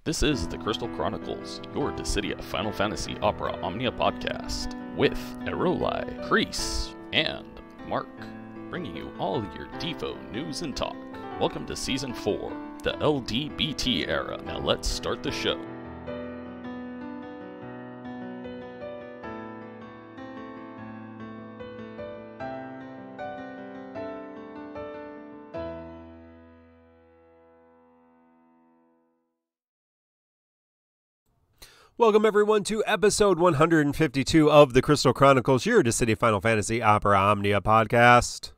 This is the Crystal Chronicles, your Dissidia Final Fantasy Opera Omnia podcast, with Erolai, Kreese, and Mark, bringing you all your DissidiaFFOO news and talk. Welcome to Season 4, the LGBT era. Now let's start the show. Welcome everyone to episode 152 of the Crystal Chronicles, your Dissidia Final Fantasy Opera Omnia podcast.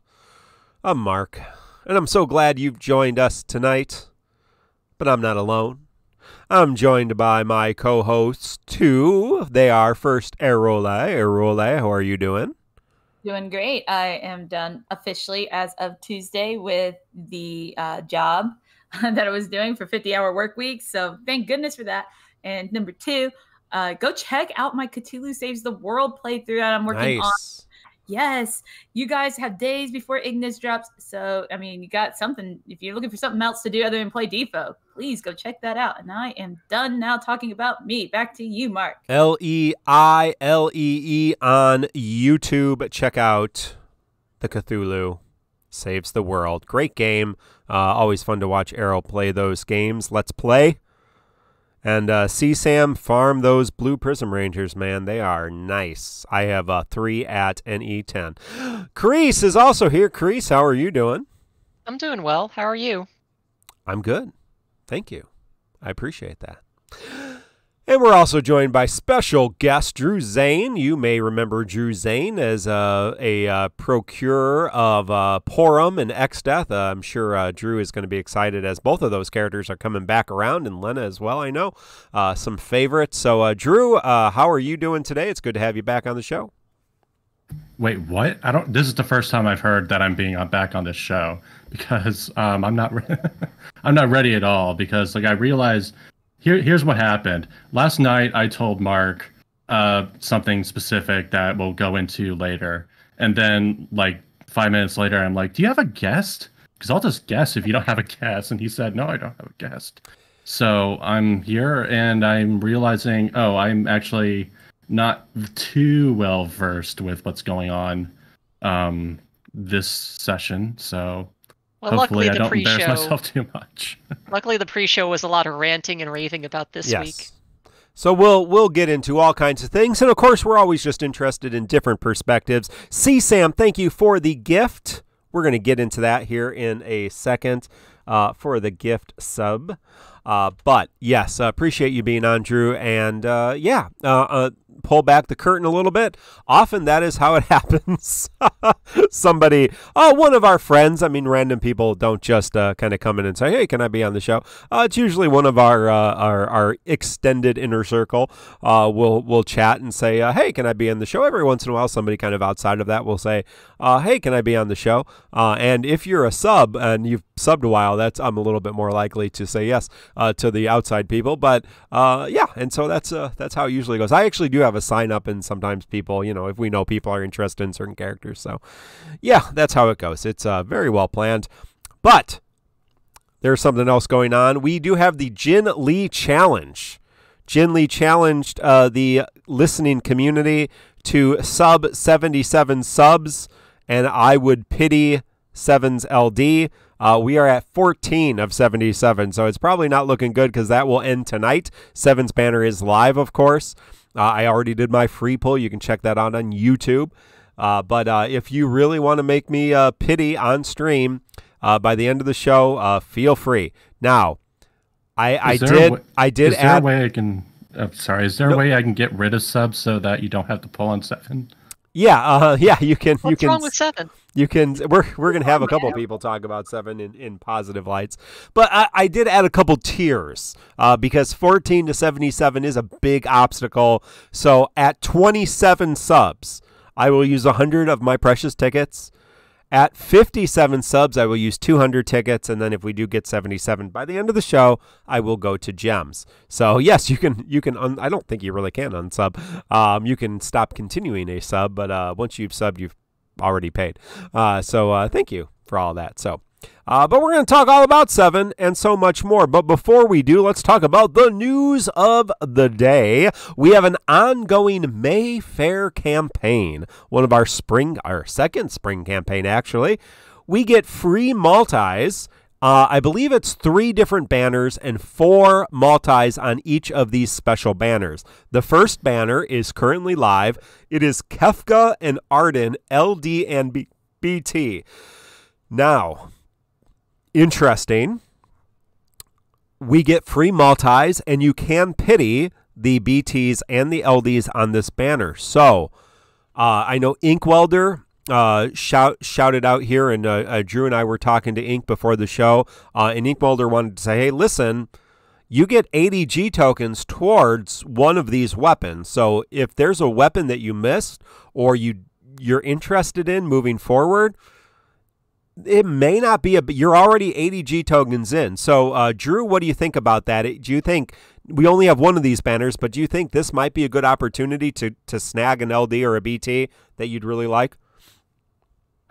I'm Mark, and I'm so glad you've joined us tonight. But I'm not alone. I'm joined by my co-hosts, too. They are first Erolai. Erolai, how are you doing? Doing great. I am done officially as of Tuesday with the job that I was doing for 50-hour work weeks. So thank goodness for that. And number two, go check out my Cthulhu Saves the World playthrough that I'm working on. Yes, you guys have days before Ignis drops. So, I mean, you got something. If you're looking for something else to do other than play DissidiaFFOO, please go check that out. And I am done now talking about me. Back to you, Mark. Leilee on YouTube. Check out the Cthulhu Saves the World. Great game. Always fun to watch Arrow play those games. Let's play. And see Sam farm those blue Prism Rangers, man. They are nice. I have 3 at an E10. Kreese is also here. Kreese, how are you doing? I'm doing well. How are you? I'm good. Thank you. I appreciate that. And we're also joined by special guest Drew Zane. You may remember Drew Zane as a procurer of Porum and X-Death. I'm sure Drew is going to be excited as both of those characters are coming back around, and Lena as well, I know. Some favorites. So, Drew, how are you doing today? It's good to have you back on the show. Wait, what? This is the first time I've heard that I'm being back on this show because I'm not I'm not ready at all because I realized. Here's what happened. Last night, I told Mark something specific that we'll go into later. And then, 5 minutes later, I'm like, do you have a guest? Because I'll just guess if you don't have a guest. And he said, no, I don't have a guest. So I'm here, and I'm realizing, I'm actually not too well-versed with what's going on this session. So... Well, hopefully, I don't pre-show, embarrass myself too much. Luckily, the pre-show was a lot of ranting and raving about this week. So we'll get into all kinds of things, and of course, we're always just interested in different perspectives. See, Sam, thank you for the gift. We're going to get into that here in a second for the gift sub. But yes, appreciate you being on, Drew, and pull back the curtain a little bit. Often that is how it happens. One of our friends, random people don't just kind of come in and say, hey, can I be on the show? It's usually one of our extended inner circle. We'll chat and say, hey, can I be on the show? Every once in a while, somebody kind of outside of that will say, hey, can I be on the show? And if you're a sub and you've subbed a while, I'm a little bit more likely to say yes to the outside people. But and so that's how it usually goes. I actually do have a sign up, and sometimes people, if we know people are interested in certain characters. So yeah, that's how it goes. It's very well planned. But there's something else going on. We do have the Jin Lee Challenge. Jin Lee challenged the listening community to sub 77 subs, and I would pity Seven's LD. We are at 14 of 77, so it's probably not looking good because that will end tonight. Seven's banner is live, of course. I already did my free pull. You can check that out on YouTube. But if you really want to make me pity on stream by the end of the show, feel free. Now, Is there a way I can get rid of subs so that you don't have to pull on 7? Yeah, you can. What's wrong with 7? You can. We're gonna have a couple people talk about 7 in positive lights, but I did add a couple tiers because 14 to 77 is a big obstacle. So at 27 subs, I will use 100 of my precious tickets. At 57 subs, I will use 200 tickets, and then if we do get 77 by the end of the show, I will go to gems. So yes, you can. I don't think you really can unsub. You can stop continuing a sub, but once you've subbed, you've already paid. So thank you for all that. So, but we're going to talk all about 7 and so much more. But before we do, let's talk about the news of the day. We have an ongoing May Fair campaign, one of our second spring campaign, actually. We get free multis. I believe it's 3 different banners and 4 multis on each of these special banners. The first banner is currently live. It is Kefka and Arden, LD and BT. Now, interesting. We get free multis, and you can pity the BTs and the LDs on this banner. So, I know Inkwelder shouted out here, and Drew and I were talking to Ink before the show, and Inkwelder wanted to say, hey, listen, you get 80 G tokens towards one of these weapons. So if there's a weapon that you missed or you're interested in moving forward, it may not be you're already 80 G tokens in. So, Drew, what do you think about that? Do you think we only have one of these banners, but do you think this might be a good opportunity to snag an LD or a BT that you'd really like?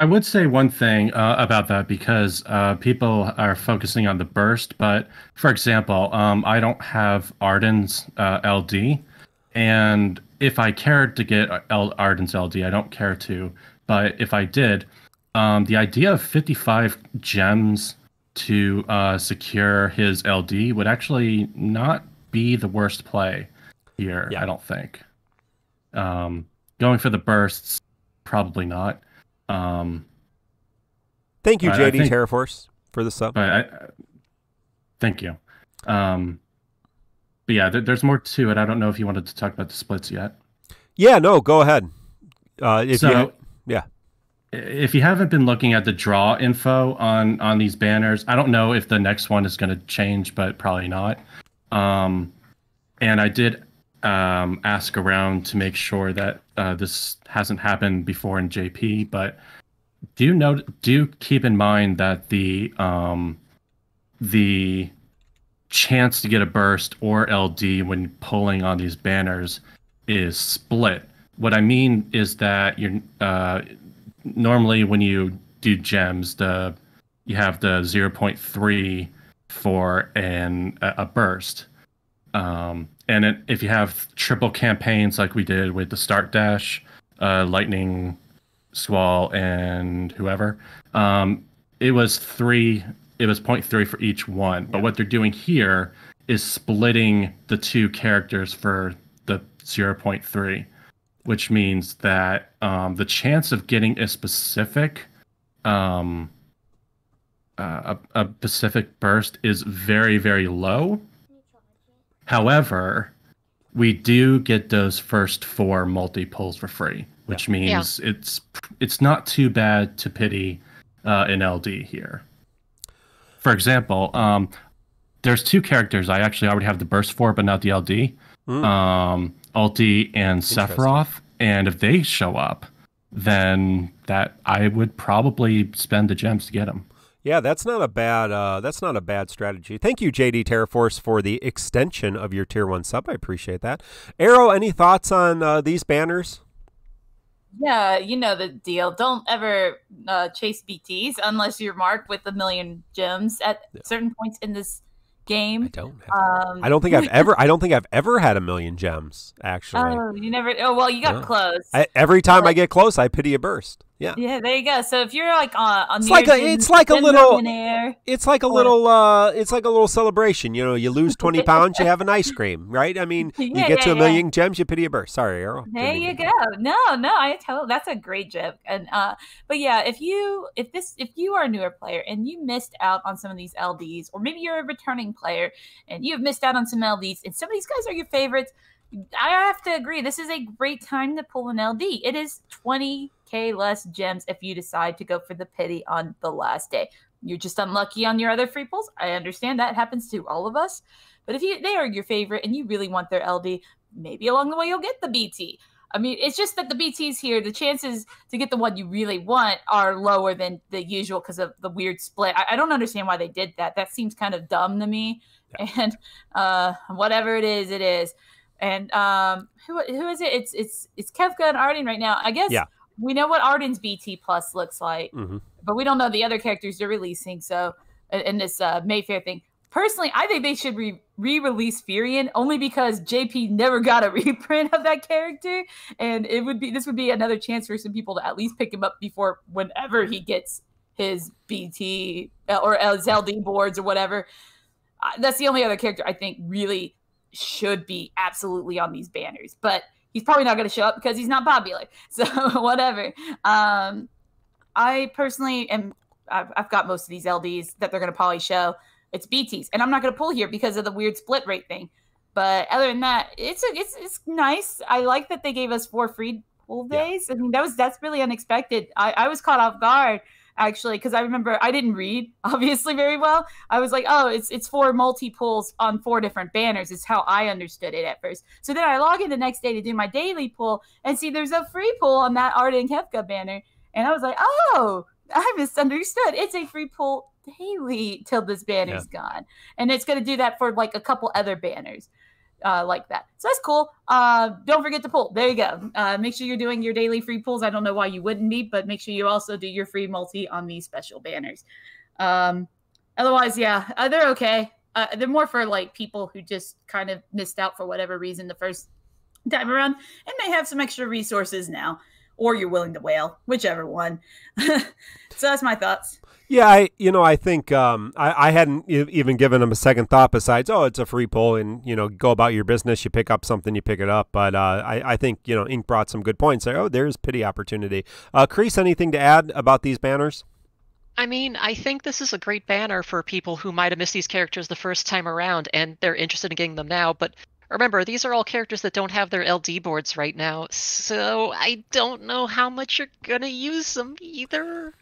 I would say one thing about that, because people are focusing on the burst. But for example, I don't have Arden's LD, and if I cared to get Arden's LD, I don't care to. But if I did, the idea of 55 gems to secure his LD would actually not be the worst play here. Yeah. I don't think. Going for the bursts, probably not. Thank you, JD Terraforce, for the sub. Thank you. But yeah, there's more to it. I don't know if you wanted to talk about the splits yet. Yeah, no, go ahead. If you haven't been looking at the draw info on these banners, I don't know if the next one is going to change, but probably not. And I did ask around to make sure that this hasn't happened before in JP, but do keep in mind that the chance to get a burst or LD when pulling on these banners is split. What I mean is that you're normally when you do gems, you have the 0.3 for a burst. And if you have triple campaigns like we did with the Start Dash, Lightning Squall, and whoever, it was 0.3 for each one. But what they're doing here is splitting the 2 characters for the 0.3, which means that the chance of getting a specific burst is very, very low. However, we do get those first 4 multi-pulls for free, which means it's not too bad to pity an LD here. For example, there's 2 characters I actually already have the burst for, but not the LD. Ulti and Sephiroth, and if they show up, then that I would probably spend the gems to get them. Yeah, that's not a bad strategy. Thank you, JD Terraforce, for the extension of your tier 1 sub. I appreciate that. Arrow, any thoughts on these banners? Yeah, you know the deal. Don't ever chase BTs unless you're marked with 1 million gems at certain points in this game. I don't think I've ever had 1 million gems, actually. Oh, you never. Oh, well, you got close. Every time I get close, I pity a burst. Yeah. Yeah, there you go. So if you're like on it's like a little celebration. You know, you lose 20 pounds, you have an ice cream, right? I mean, you get to 1 million gems, you pity a burst. Sorry, Arrow. There you go. No, I tell that's a great joke. And but yeah, if you are a newer player and you missed out on some of these LDs, or maybe you're a returning player and you've missed out on some LDs, and some of these guys are your favorites, I have to agree, this is a great time to pull an LD. It is 20k less gems if you decide to go for the pity on the last day. You're just unlucky on your other free pulls. I understand that happens to all of us. But if they are your favorite and you really want their LD, maybe along the way you'll get the BT. I mean, it's just that the BTs here, the chances to get the one you really want are lower than the usual because of the weird split. I don't understand why they did that. That seems kind of dumb to me. Yeah. And whatever it is, it is. And who is it? It's Kefka and Arden right now. I guess we know what Arden's BT plus looks like. Mm-hmm. but we don't know the other characters they're releasing. So in this Mayfair thing, personally, I think they should re-release Furion only because JP never got a reprint of that character, and this would be another chance for some people to at least pick him up before whenever he gets his BT or his LD boards or whatever. That's the only other character I think really should be absolutely on these banners, but he's probably not going to show up because he's not popular. So whatever. I personally I've got most of these LDs that they're going to probably show. It's BTs, and I'm not going to pull here because of the weird split rate thing. But other than that, it's nice. I like that they gave us 4 free pull days. I mean, that's really unexpected. I was caught off guard actually because I remember I didn't read obviously very well. I was like, oh, it's 4 multi pulls on 4 different banners. Is how I understood it at first. So then I log in the next day to do my daily pull and see there's a free pull on that Arda and Kefka banner, and I was like, oh, I misunderstood. It's a free pull daily till this banner's gone, and it's going to do that for like a couple other banners like that. So that's cool. Don't forget to pull. There you go. Make sure you're doing your daily free pulls. I don't know why you wouldn't be, but make sure you also do your free multi on these special banners. Otherwise, they're okay. They're more for like people who just kind of missed out for whatever reason the first time around, and they have some extra resources now, or you're willing to whale, whichever one. So that's my thoughts. Yeah, I think I hadn't even given them a second thought besides, oh, it's a free pull and, go about your business. You pick up something, you pick it up. But I think, Ink brought some good points there. Oh, there's pity opportunity. Chris, anything to add about these banners? I mean, I think this is a great banner for people who might have missed these characters the first time around and they're interested in getting them now. But remember, these are all characters that don't have their LD boards right now. So I don't know how much you're going to use them either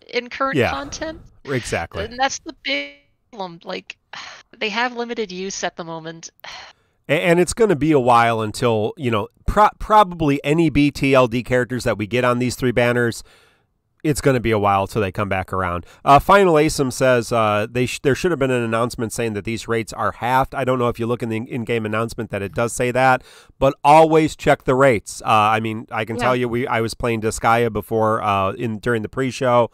in current content. Exactly. And that's the big problem. Like, they have limited use at the moment. And it's going to be a while until, probably any BTLD characters that we get on these 3 banners, it's going to be a while till they come back around. Final ASIM says there should have been an announcement saying that these rates are halved. I don't know if you look in the in-game announcement that it does say that, but always check the rates. I mean, I can tell you, I was playing Disgaea before during the pre-show.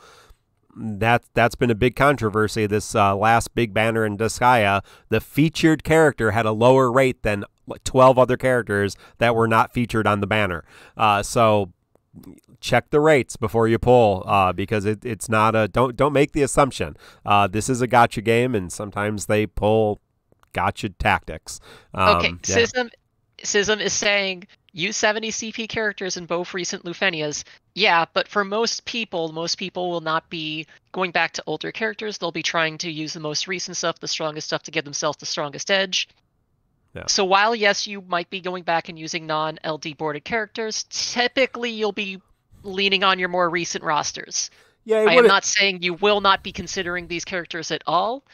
That's been a big controversy. This last big banner in Disgaea, the featured character had a lower rate than 12 other characters that were not featured on the banner. So check the rates before you pull, because it's not a don't make the assumption. This is a gotcha game, and sometimes they pull gotcha tactics. Okay, Sism is saying use 70 CP characters in both recent Lufenias. Yeah, but for most people will not be going back to older characters. They'll be trying to use the most recent stuff, the strongest stuff, to give themselves the strongest edge. Yeah. So while, yes, you might be going back and using non-LD boarded characters, typically you'll be leaning on your more recent rosters. Yeah, I am not saying you will not be considering these characters at all.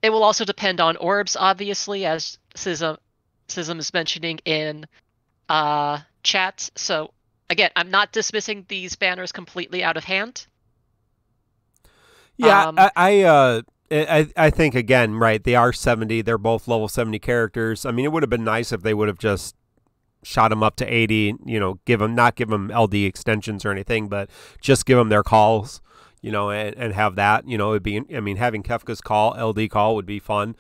It will also depend on orbs, obviously, as Sism is mentioning in chat. So again, I'm not dismissing these banners completely out of hand. Yeah, I think, again, right, they are 70. They're both level 70 characters. I mean, it would have been nice if they would have just shot them up to 80, not give them LD extensions or anything, but just give them their calls, and have that, it'd be, having Kefka's call, LD call would be fun.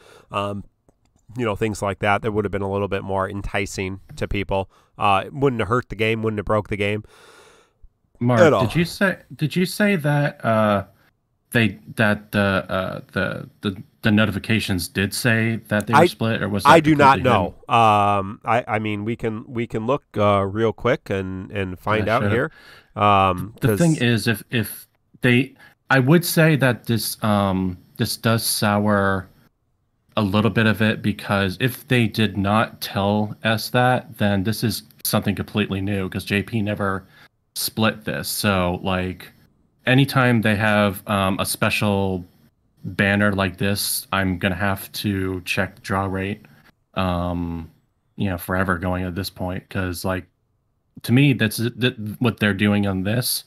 Things like that would have been a little bit more enticing to people. It wouldn't have hurt the game, wouldn't have broke the game. Mark, did you say that the notifications did say that they were split, or was that I do not know. I mean, we can look real quick and find out here. The thing is, if they, I would say that this does sour a little bit of it, because if they did not tell us that, then this is something completely new, because JP never split this. So like, anytime they have a special banner like this, I'm gonna have to check the draw rate, forever going at this point, because like, to me, what they're doing on this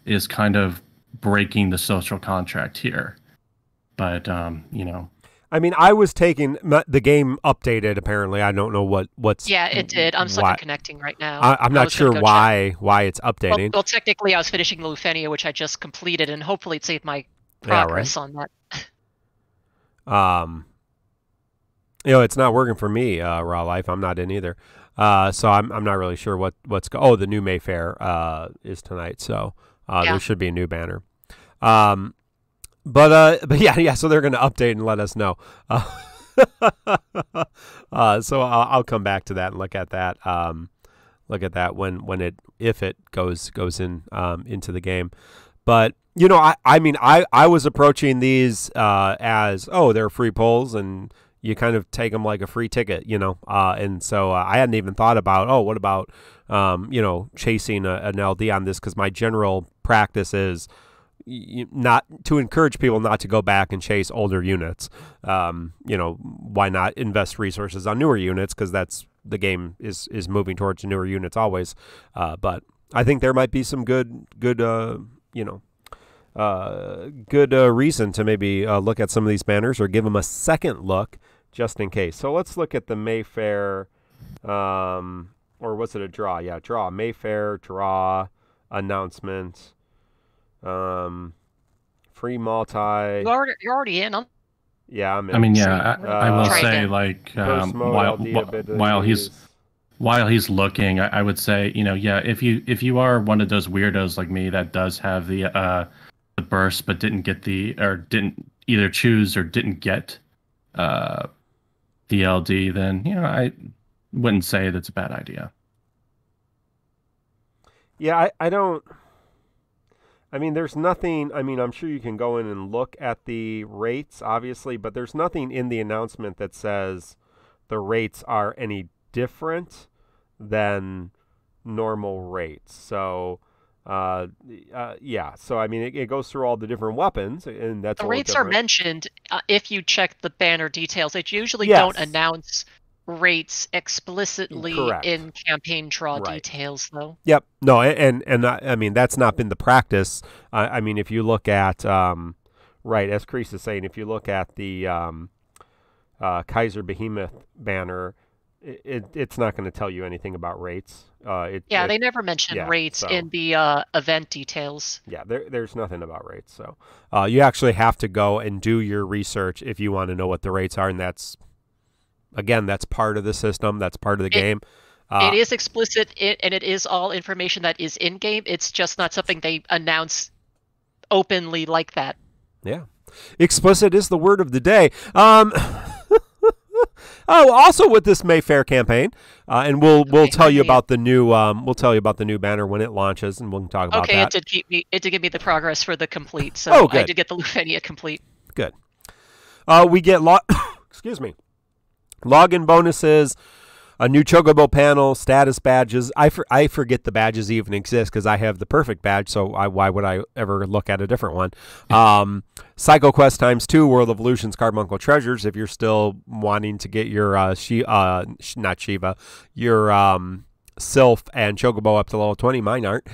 is kind of breaking the social contract here. But I mean, I was taking the game updated. Apparently, I don't know what's. Yeah, it did. I'm stuck in connecting right now. I'm not sure why it's updating. Well, technically, I was finishing the Lufenia, which I just completed, and hopefully it saved my progress on that. It's not working for me. Raw Life. I'm not in either. So I'm not really sure what's. The new Mayfair is tonight. So there should be a new banner. But yeah, so they're going to update and let us know. So I'll come back to that and look at that. If it goes in into the game. But I was approaching these as they're free polls and you kind of take them like a free ticket, and so I hadn't even thought about what about chasing an LD on this, because my general practice is not to encourage people not to go back and chase older units. Why not invest resources on newer units, because that's the game is moving towards newer units always. But I think there might be some good reason to maybe look at some of these banners or give them a second look just in case. So let's look at the Mayfair, or was it a draw? Yeah, draw. Mayfair draw announcement. Free multi. You're already in. Yeah, I'm in. I mean, yeah, I will say, like, while he's looking, I would say, if you are one of those weirdos like me that does have the burst but didn't either choose or didn't get the LD, then I wouldn't say that's a bad idea. Yeah, I don't. I mean, there's nothing. I mean, I'm sure you can go in and look at the rates, obviously, but there's nothing in the announcement that says the rates are any different than normal rates. So, yeah. So, I mean, it goes through all the different weapons, and that's the rates are mentioned if you check the banner details. They usually don't announce rates explicitly in campaign draw details, though. Yep. No, and I mean, that's not been the practice. I mean, if you look at as Kreese is saying, if you look at the Kaiser Behemoth banner, it's not going to tell you anything about rates. They never mention rates in the event details. Yeah, there's nothing about rates. So you actually have to go and do your research if you want to know what the rates are, and that's part of the system. That's part of the game. It is explicit, and it is all information that is in game. It's just not something they announce openly like that. Yeah, explicit is the word of the day. Also with this Mayfair campaign, and we'll tell you about the new banner when it launches, and we'll talk about that. It did give me the progress for the complete. So I did get the Lufenia complete. Good. We get excuse me. Login bonuses, a new Chocobo panel, status badges. I forget the badges even exist because I have the perfect badge, so why would I ever look at a different one? Psycho Quest ×2, World of Illusions, Carbuncle Treasures. If you're still wanting to get your your Sylph and Chocobo up to level 20, mine aren't.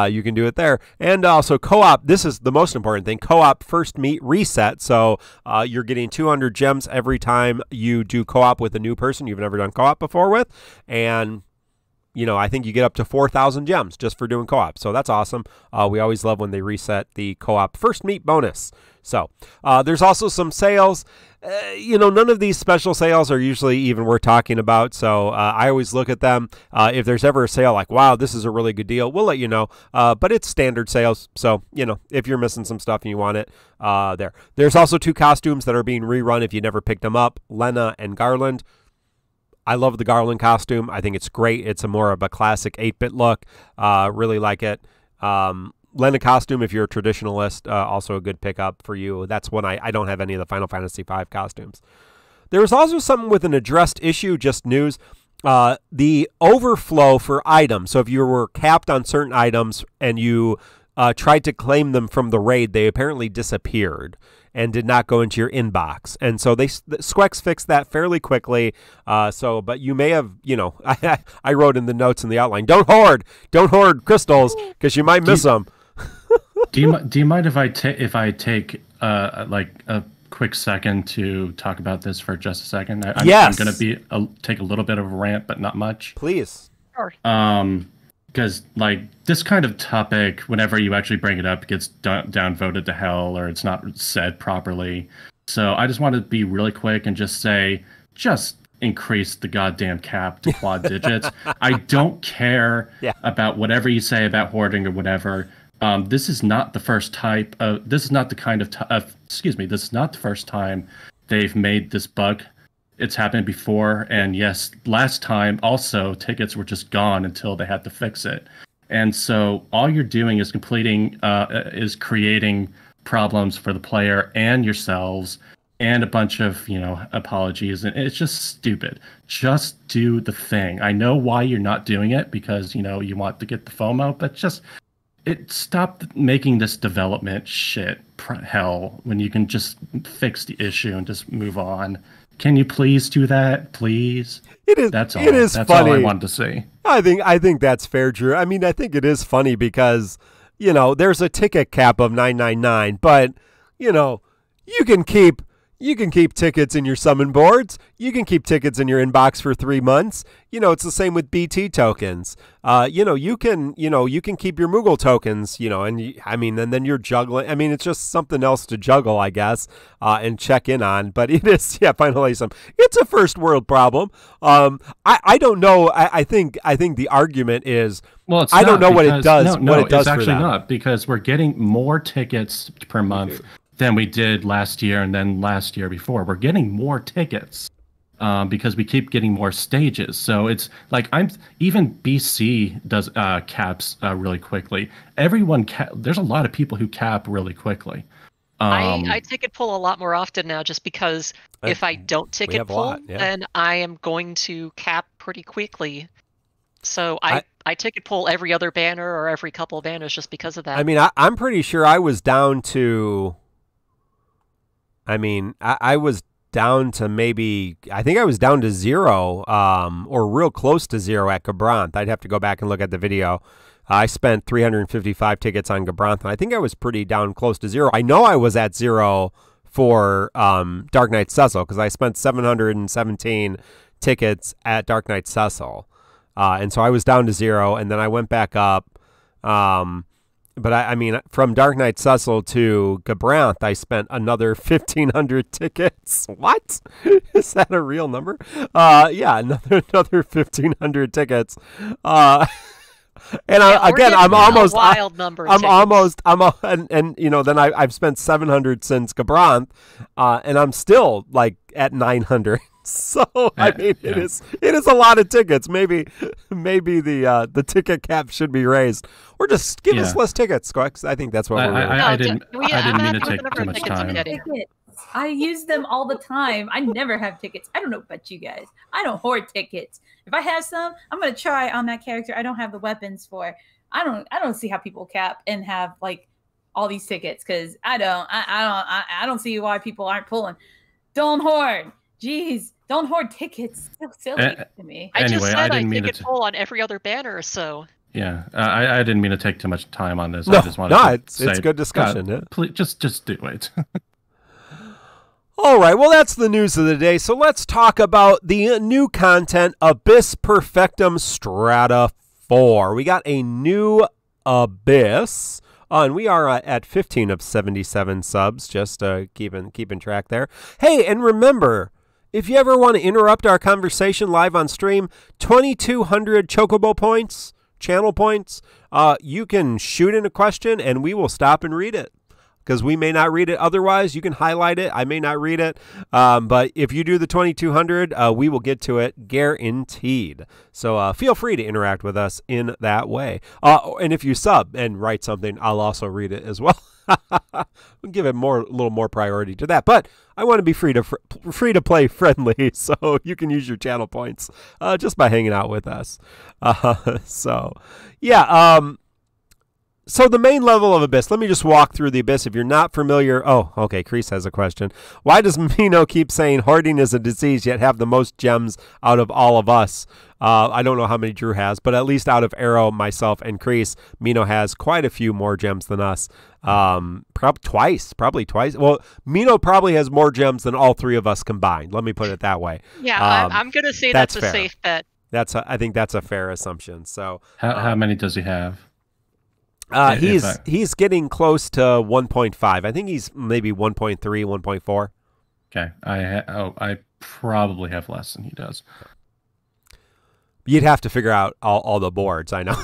You can do it there. And also co-op, this is the most important thing, co-op first meet reset. So you're getting 200 gems every time you do co-op with a new person you've never done co-op before with. And I think you get up to 4,000 gems just for doing co-op. So that's awesome. We always love when they reset the co-op first meet bonus. So there's also some sales. None of these special sales are usually even worth talking about. So I always look at them. If there's ever a sale like, wow, this is a really good deal, we'll let you know. But it's standard sales. So, if you're missing some stuff and you want it, there's also 2 costumes that are being rerun if you never picked them up, Lena and Garland. I love the Garland costume. I think it's great. It's more of a classic 8-bit look. Really like it. Lena costume, if you're a traditionalist, also a good pickup for you. That's when I don't have any of the Final Fantasy V costumes. There was also something with an addressed issue, just news. The overflow for items. So if you were capped on certain items and you tried to claim them from the raid, they apparently disappeared and did not go into your inbox. And so Squex fixed that fairly quickly. But you may have, I wrote in the notes in the outline, don't hoard crystals because you might miss them. Do you mind if I take like a quick second to talk about this for just a second? I'm going to take a little bit of a rant, but not much. Please. Sure. Because like this kind of topic, whenever you actually bring it up, it gets downvoted to hell, or it's not said properly. So I just want to be really quick and just say, just increase the goddamn cap to quad digits. I don't care about whatever you say about hoarding or whatever. This is not the first type of. This is not the kind of. Excuse me. This is not the first time they've made this bug. It's happened before, and yes, last time also tickets were just gone until they had to fix it. And so all you're doing is creating problems for the player and yourselves, and a bunch of apologies, and it's just stupid. Just do the thing. I know why you're not doing it, because you want to get the FOMO, but just stop making this development shit hell when you can just fix the issue and just move on. Can you please do that, please? It is. That's all. That's funny. All I wanted to say. I think that's fair, Drew. I mean, I think it is funny because there's a ticket cap of $9.99, but you can keep tickets in your summon boards. You can keep tickets in your inbox for 3 months. It's the same with BT tokens. You can keep your Moogle tokens, and then you're juggling. I mean, it's just something else to juggle, I guess, and check in on. But it is, finally, it's a first world problem. I don't know. I think the argument is, well, I don't know what it does. No, it does it's actually for not, because we're getting more tickets per month than we did last year and then last year before. We're getting more tickets because we keep getting more stages. So it's like even BC does caps really quickly. There's a lot of people who cap really quickly. I ticket pull a lot more often now, just because if I don't ticket pull, then I am going to cap pretty quickly. So I ticket pull every other banner or every couple of banners just because of that. I mean, I'm pretty sure I was down to. I was down to I think I was down to 0, or real close to 0 at Gabranth. I'd have to go back and look at the video. I spent 355 tickets on Gabranth, and I think I was pretty down close to 0. I know I was at 0 for Dark Knight Cecil, because I spent 717 tickets at Dark Knight Cecil. And so I was down to 0, and then I went back up. But I mean, from Dark Knight Cecil to Gabranth, I spent another 1,500 tickets. What? Is that a real number? Yeah, another 1,500 tickets. And I'm almost wild number. Then I've spent 700 since Gabranth, and I'm still like at 900. So I mean, it is a lot of tickets. Maybe the ticket cap should be raised, or just give us less tickets, because I think that's what we're. I didn't mean to take too much time. I use them all the time. I never have tickets. I don't know about you guys. I don't hoard tickets. If I have some, I'm gonna try on that character I don't have the weapons for. I don't see how people cap and have like all these tickets, because I don't see why people aren't pulling. Don't hoard. Jeez, don't hoard tickets. So silly to me. I just said I ticket pull on every other banner, so. Yeah, I didn't mean to take too much time on this. No, I just wanted to say, it's good discussion. Please, just do it. All right, well, that's the news of the day. So let's talk about the new content, Abyss Perfectum Strata 4. We got a new Abyss. And we are at 15 of 77 subs, just keeping track there. Hey, and remember, if you ever want to interrupt our conversation live on stream, 2,200 Chocobo points, channel points, you can shoot in a question and we will stop and read it. Because we may not read it otherwise. You can highlight it. I may not read it. But if you do the 2,200, we will get to it guaranteed. So feel free to interact with us in that way. And if you sub and write something, I'll also read it as well. We'll give it a little more priority to that. But I want to be free to play friendly, so you can use your channel points just by hanging out with us. So, yeah. So the main level of Abyss, let me just walk through the Abyss. If you're not familiar, oh, okay, Kreese has a question. Why does Mino keep saying hoarding is a disease, yet have the most gems out of all of us? I don't know how many Drew has, but at least out of Arrow, myself, and Kreese, Mino has quite a few more gems than us. Probably twice. Well, Mino probably has more gems than all three of us combined. Let me put it that way. Yeah, I'm going to say that's a fair. safe bet. I think that's a fair assumption. So how many does he have? He's getting close to 1.5. I think he's maybe 1.3, 1.4. Okay. I probably have less than he does. You'd have to figure out all the boards, I know.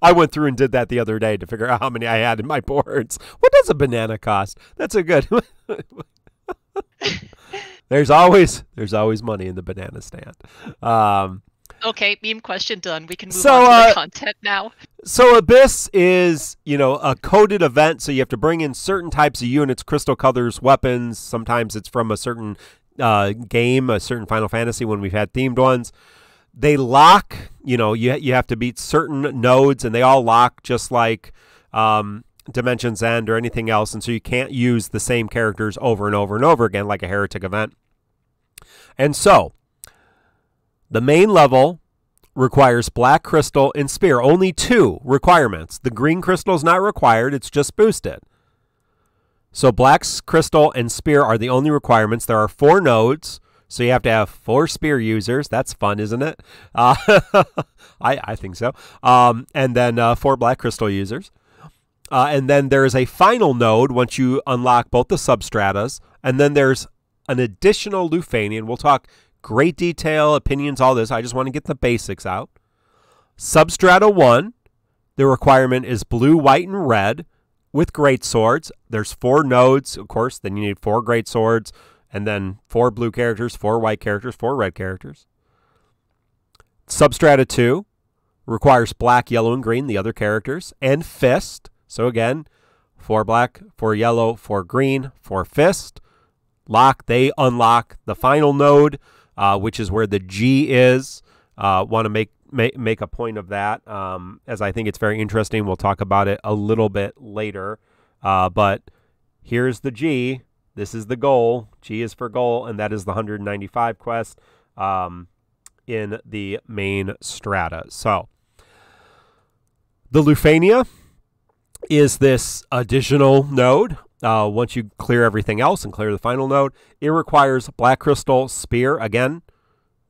I went through and did that the other day to figure out how many I had in my boards. What does a banana cost? That's a good There's always money in the banana stand. Okay, meme question done. We can move on to the content now. So Abyss is, a coded event, so you have to bring in certain types of units, crystal colors, weapons. Sometimes it's from a certain game, a certain Final Fantasy when we've had themed ones. They lock, you have to beat certain nodes, and they all lock just like Dimension's End or anything else, and so you can't use the same characters over and over and over again like a Heretic event. And so the main level requires black crystal and spear. Only 2 requirements. The green crystal is not required. It's just boosted. So black crystal and spear are the only requirements. There are 4 nodes, so you have to have 4 spear users. That's fun, isn't it? I think so. And then 4 black crystal users. And then there's a final node once you unlock both the substratas. And then there's an additional Lufanian. We'll talk great detail, opinions, all this. I just want to get the basics out. Substrata 1, the requirement is blue, white, and red with great swords. There's 4 nodes, of course. Then you need 4 great swords, and then 4 blue characters, 4 white characters, 4 red characters. Substrata 2 requires black, yellow, and green, the other characters, and fist. So again, 4 black, 4 yellow, 4 green, 4 fist. They unlock the final node, which is where the G is. Want to make a point of that, as I think it's very interesting. We'll talk about it a little bit later. But here's the G. This is the goal. G is for goal, and that is the 195 quest in the main strata. So the Lufania is this additional node. Once you clear everything else and clear the final node, it requires black crystal, spear. Again,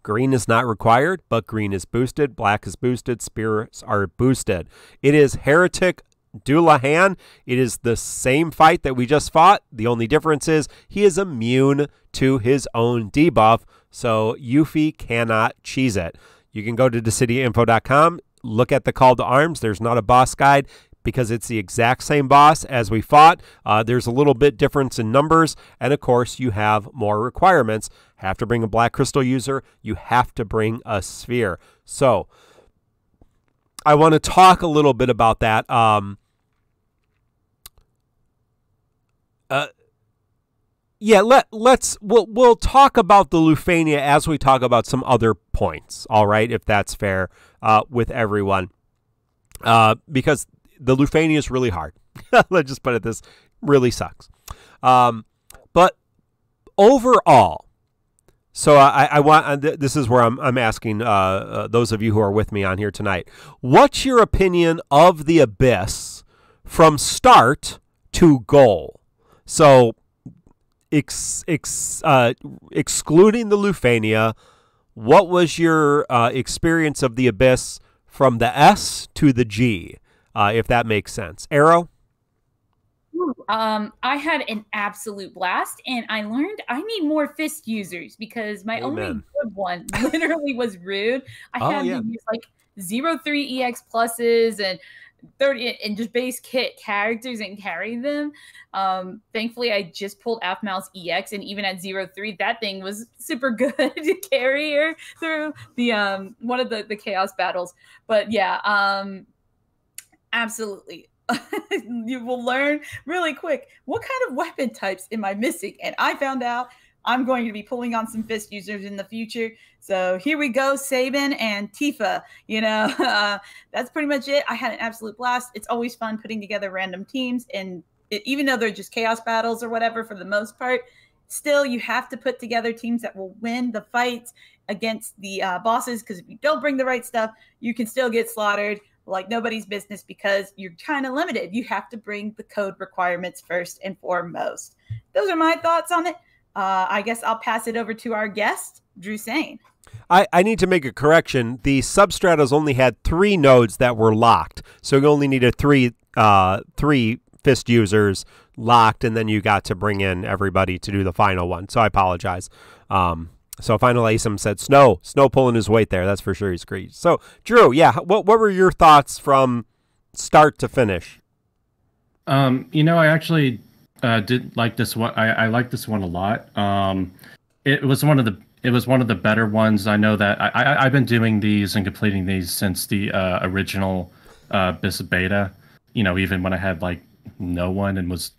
green is not required, but green is boosted. Black is boosted. Spears are boosted. It is Heretic Dullahan. It is the same fight that we just fought. The only difference is he is immune to his own debuff, so Yuffie cannot cheese it. You can go to DissidiaInfo.com, look at the call to arms. There's not a boss guide, because it's the exact same boss as we fought. There's a little bit difference in numbers, and of course you have more requirements. Have to bring a black crystal user. You have to bring a sphere. So I want to talk a little bit about that. We'll talk about the Lufania as we talk about some other points. All right, if that's fair with everyone, because the Lufania is really hard. Let's just put it this, really sucks. But overall, so I want, this is where I'm asking those of you who are with me on here tonight, what's your opinion of the Abyss from start to goal? So excluding the Lufania, what was your experience of the Abyss from the S to the G? If that makes sense. Arrow? I had an absolute blast, and I learned I need more fist users because my only good one literally was Rude. I had to use like 0-3 EX pluses and 30 and just base kit characters and carry them. Thankfully, I just pulled Aphmau's EX, and even at 0-3, that thing was super good to carry her through the one of the chaos battles. But yeah, absolutely. You will learn really quick what kind of weapon types am I missing, and I found out I'm going to be pulling on some fist users in the future. So here we go, Sabin and Tifa. That's pretty much it. I had an absolute blast. It's always fun putting together random teams, and even though they're just chaos battles or whatever for the most part, still you have to put together teams that will win the fights against the bosses, because if you don't bring the right stuff, you can still get slaughtered like nobody's business because you're kind of limited. You have to bring the code requirements first and foremost. Those are my thoughts on it. I guess I'll pass it over to our guest, Drew Sane. I need to make a correction. The substratas only had 3 nodes that were locked, so you only needed three fist users locked, and then you got to bring in everybody to do the final one. So I apologize. So Final ASIM said Snow pulling his weight there. That's for sure. He's great. So Drew, yeah, what were your thoughts from start to finish? I actually did like this one. I like this one a lot. It was one of the better ones. I know that I've been doing these and completing these since the original BIS beta. Even when I had like no one and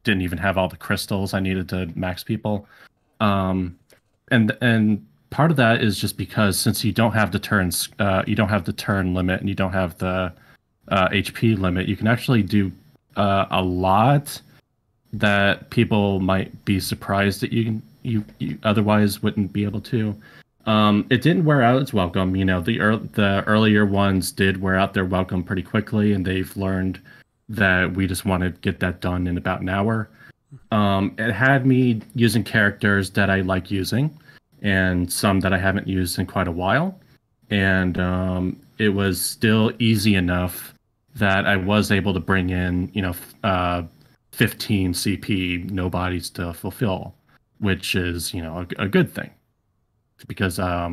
didn't even have all the crystals I needed to max people. And part of that is just because since you don't have the turns, you don't have the turn limit, and you don't have the HP limit, you can actually do a lot that people might be surprised that you otherwise wouldn't be able to. It didn't wear out its welcome. The earlier ones did wear out their welcome pretty quickly, and they've learned that we just want to get that done in about an hour. It had me using characters that I like using, and some that I haven't used in quite a while. And it was still easy enough that I was able to bring in, 15 CP nobodies to fulfill, which is, a good thing. Because, I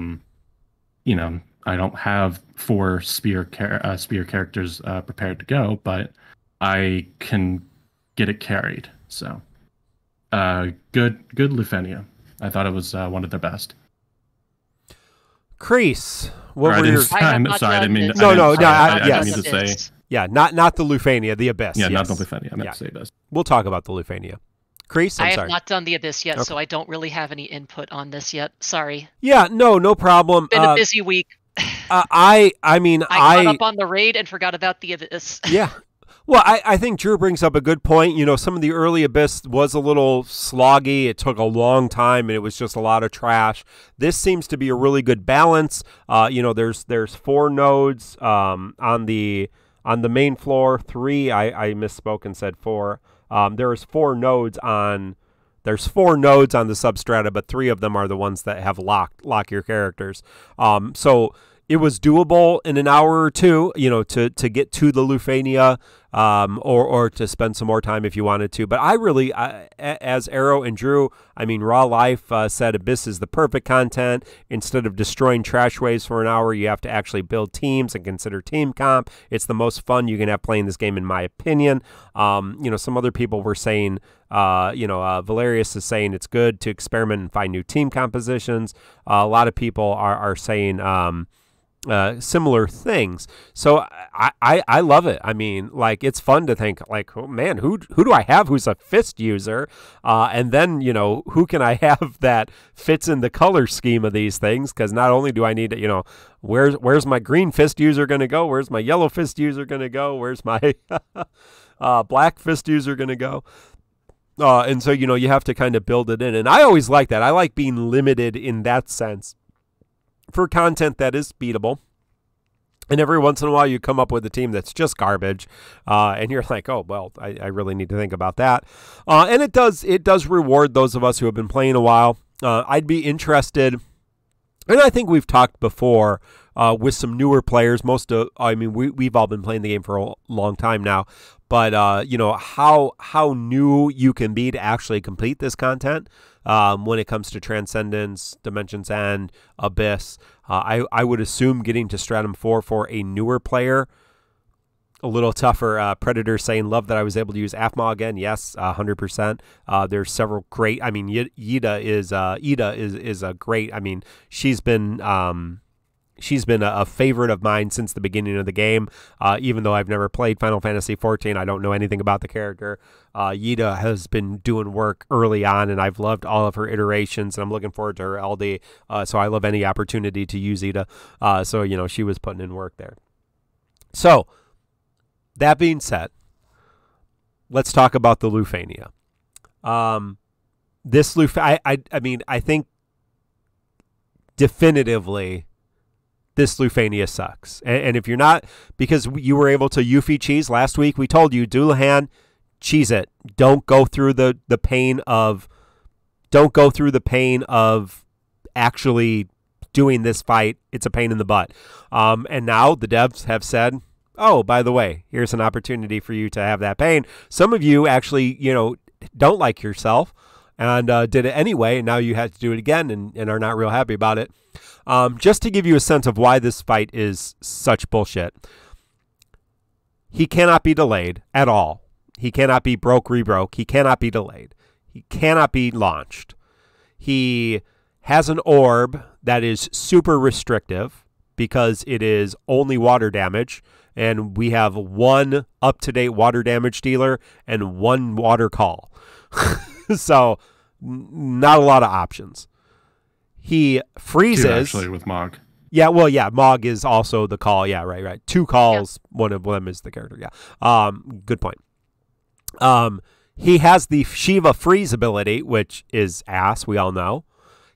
don't have 4 spear characters prepared to go, but I can get it carried. So, good Lufenia. I thought it was one of their best. Crease, what were your? I'm sorry, I didn't mean. I mean to say. Yeah, not the Lufenia, the Abyss. Yeah, yes. not the Lufenia. I meant to say Abyss. We'll talk about the Lufenia. Crease, I sorry. have not done the Abyss yet, Okay. so I don't really have any input on this yet. Sorry. Yeah, no problem. Been a busy week. I caught up on the raid and forgot about the Abyss. Yeah. Well, I think Drew brings up a good point. Some of the early Abyss was a little sloggy. It took a long time, and it was just a lot of trash. This seems to be a really good balance. There's 4 nodes on the main floor. 3, I misspoke and said 4. There's 4 nodes on the substrata, but 3 of them are the ones that have lock your characters. So it was doable in an hour or two, to get to the Lufenia, or to spend some more time if you wanted to. But I really, as Arrow and Drew, Raw Life said Abyss is the perfect content. Instead of destroying trash waves for an hour, you have to actually build teams and consider team comp. It's the most fun you can have playing this game, in my opinion. Some other people were saying, Valerius is saying it's good to experiment and find new team compositions. A lot of people are saying similar things. So I love it. It's fun to think like, oh man, who do I have who's a fist user? And then, who can I have that fits in the color scheme of these things? Because not only do I need to, where's my green fist user going to go? Where's my yellow fist user going to go? Where's my black fist user going to go? And so, you have to kind of build it in. And I always like that. I like being limited in that sense for content that is beatable. And every once in a while you come up with a team that's just garbage. And you're like, oh, well, I really need to think about that. And it does reward those of us who have been playing a while. I'd be interested, and I think we've talked before with some newer players. We've all been playing the game for a long time now. But, how new you can be to actually complete this content when it comes to Transcendence, Dimensions End, Abyss. I would assume getting to Stratum 4 for a newer player, a little tougher. Predator saying, love that I was able to use AFMA again. Yes, 100%. There's several great. Ida is a great. She's been She's been a favorite of mine since the beginning of the game. Even though I've never played Final Fantasy XIV, I don't know anything about the character. Yida has been doing work early on, and I've loved all of her iterations, and I'm looking forward to her LD. So I love any opportunity to use Yida. So, you know, she was putting in work there. So, that being said, let's talk about the Lufania. I mean, I think definitively this Lufania sucks. And if you're not, because you were able to Yuffie cheese last week, we told you, Dullahan, cheese it. Don't go through the pain of actually doing this fight. It's a pain in the butt. And now the devs have said, oh, by the way, here's an opportunity for you to have that pain. Some of you actually, you know, don't like yourself and did it anyway, and now you had to do it again and are not real happy about it. Just to give you a sense of why this fight is such bullshit. He cannot be delayed at all. He cannot be rebroke. He cannot be delayed. He cannot be launched. He has an orb that is super restrictive because it is only water damage, and we have one up-to-date water damage dealer and one water call. So, not a lot of options. He freezes. Two, actually, with Mog. Yeah, well, yeah, Mog is also the call. Yeah, right. Two calls. Yeah. One of them is the character. Yeah. Good point. He has the Shiva freeze ability, which is ass. We all know.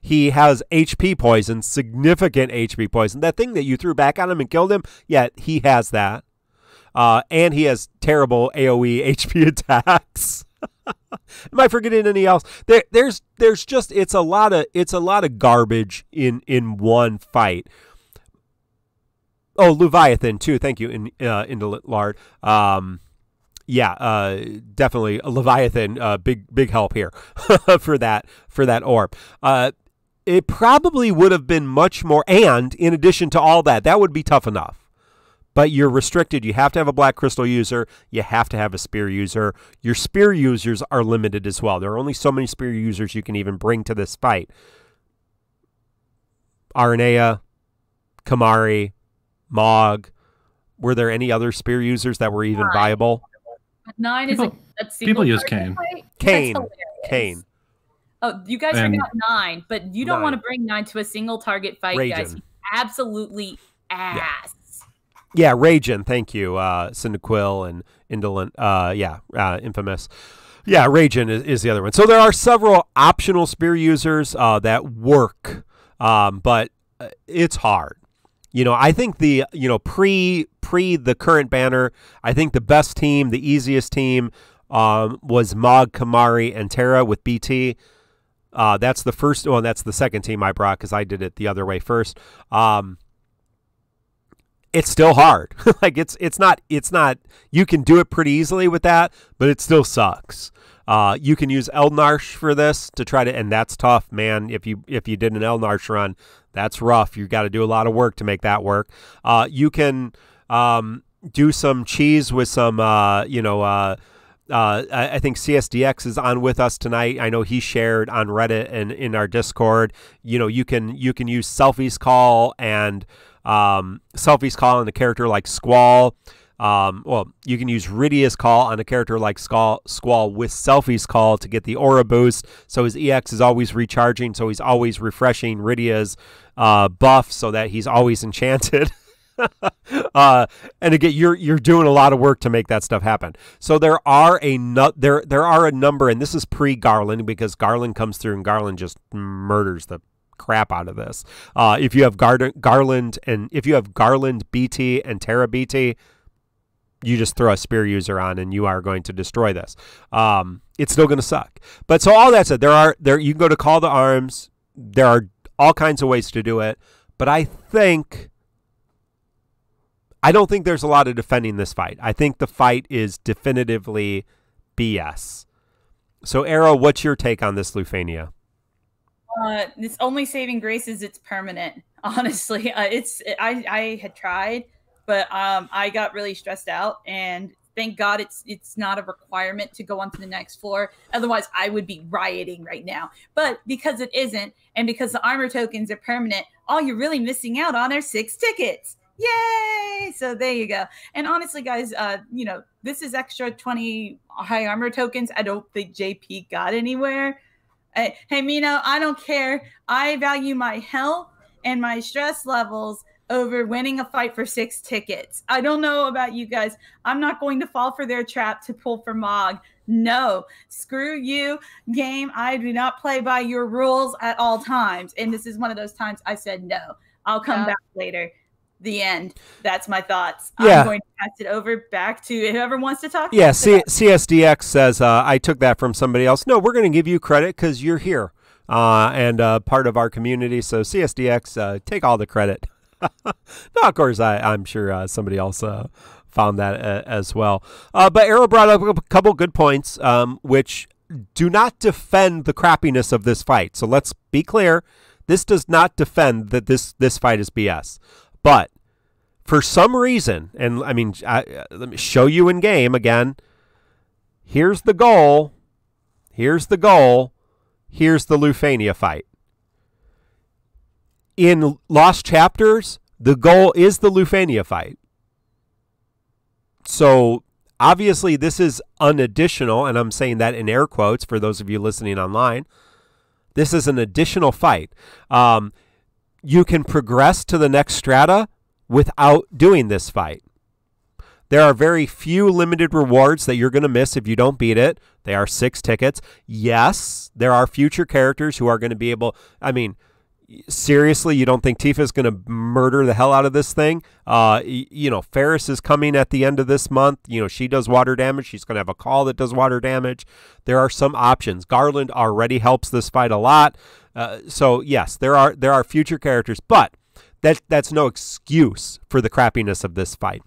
He has HP poison, significant HP poison. That thing that you threw back on him and killed him. Yeah, he has that. And he has terrible AOE HP attacks. Am I forgetting any else? There's just it's a lot of garbage in one fight. Oh, Leviathan too. Thank you, Indolard. Yeah, definitely a Leviathan. Big help here for that orb. It probably would have been much more. And in addition to all that, that would be tough enough. But you're restricted. You have to have a Black Crystal user. You have to have a Spear user. Your Spear users are limited as well. There are only so many Spear users you can even bring to this fight. Aranea, Kamari, Mog. Were there any other Spear users that were even viable? 9 is a single. People use Kane. Kane. Oh, you guys forgot 9, but you don't want to bring 9 to a single target fight, Ragin. guys. He's absolutely ass. Yeah, Ragin, thank you. Cyndaquil and Indolent, Infamous. Yeah, Ragin is the other one. So there are several optional Spear users that work, but it's hard. You know, I think the pre the current banner, I think the best team, the easiest team was Mog, Kamari, and Terra with BT. That's the first one. That's the second team I brought because I did it the other way first. It's still hard. Like it's not. You can do it pretty easily with that, but it still sucks. You can use Eldnarsh for this to try to, and that's tough, man. If you did an Eldnarsh run, that's rough. You got to do a lot of work to make that work. You can do some cheese with some, I think CSDX is on with us tonight. I know he shared on Reddit and in our Discord. You know, you can use Selfie's Call and a character like Squall. You can use Rydia's Call on a character like Squall with Selfie's Call to get the aura boost. So his EX is always recharging, so he's always refreshing Rydia's buff so that he's always enchanted. And again, you're doing a lot of work to make that stuff happen. So there are a number, and this is pre-Garland because Garland comes through and Garland just murders the crap out of this. If you have Garland BT and Terra BT, you just throw a Spear user on and you are going to destroy this. It's still going to suck. But so all that said, you can go to Call to Arms. There are all kinds of ways to do it, but I don't think there's a lot of defending this fight. I think the fight is definitively BS. So Arrow, what's your take on this Lufania? This only saving grace is it's permanent. Honestly, I had tried, but I got really stressed out, and Thank God it's not a requirement to go on to the next floor. Otherwise, I would be rioting right now. But because it isn't, and because the armor tokens are permanent, all you're really missing out on are 6 tickets. Yay! So there you go. And honestly, guys, this is extra 20 high armor tokens. I don't think JP got anywhere. Hey, Mino, I don't care. I value my health and my stress levels over winning a fight for 6 tickets. I don't know about you guys. I'm not going to fall for their trap to pull for Mog. No, screw you, game. I do not play by your rules at all times. And this is one of those times I said no. I'll come back later. The end. That's my thoughts. Yeah. I'm going to pass it over back to whoever wants to talk. Yeah, CSDX says, I took that from somebody else. No, we're going to give you credit because you're here and part of our community. So CSDX, take all the credit. No, of course, I'm sure somebody else found that as well. But Arrow brought up a couple good points, which do not defend the crappiness of this fight. So let's be clear. This does not defend that this fight is BS. But for some reason, and I mean, let me show you in game again. Here's the goal. Here's the goal. Here's the Lufania fight. In Lost Chapters, the goal is the Lufania fight. So obviously this is an additional, and I'm saying that in air quotes for those of you listening online. This is an additional fight. You can progress to the next strata without doing this fight. There are very few limited rewards that you're going to miss if you don't beat it. They are 6 tickets. Yes, there are future characters who are going to be able, I mean, seriously, you don't think Tifa's going to murder the hell out of this thing? Ferris is coming at the end of this month. She does water damage. She's going to have a call that does water damage. There are some options. Garland already helps this fight a lot. So yes, there are future characters, but that's no excuse for the crappiness of this fight.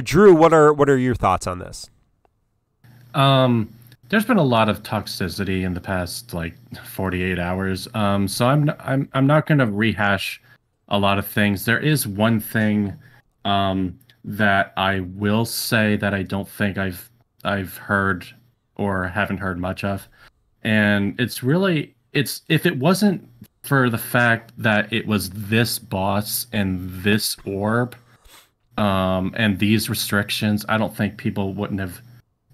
Drew, what are your thoughts on this? There's been a lot of toxicity in the past 48 hours. So I'm not going to rehash a lot of things. There is one thing that I will say that I don't think I've heard or haven't heard much of, and it's if it wasn't for the fact that it was this boss and this orb and these restrictions, I don't think people wouldn't have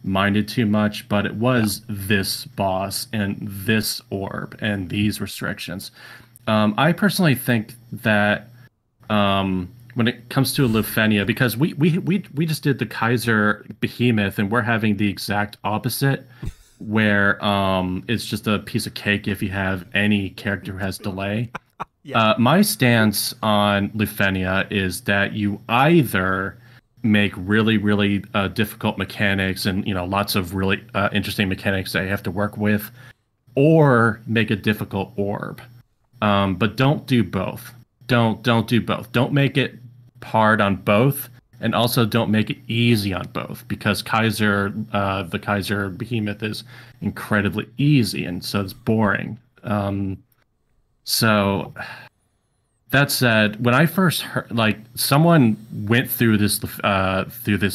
minded too much, but it was this boss and this orb and these restrictions. I personally think that when it comes to Lufenia, because we just did the Kaiser Behemoth and we're having the exact opposite, where it's just a piece of cake if you have any character who has delay. Yeah. My stance on Lufenia is that you either make really, really difficult mechanics and lots of really interesting mechanics that you have to work with, or make a difficult orb. But don't do both. Don't do both. Don't make it hard on both, and also don't make it easy on both, because the Kaiser Behemoth is incredibly easy, and so it's boring. So that said, when I first heard, someone went through this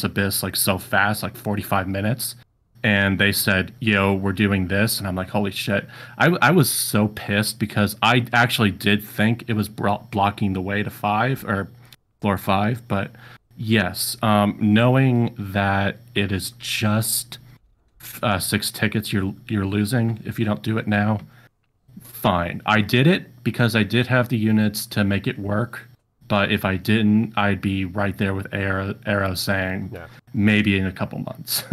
abyss so fast, 45 minutes, and they said, "Yo, we're doing this," and I'm like, "Holy shit!" I was so pissed because I actually did think it was blocking the way to 5 or floor 5, but yes, knowing that it is just 6 tickets you're losing if you don't do it now. Fine. I did it because I did have the units to make it work, but if I didn't, I'd be right there with Arrow saying maybe in a couple months.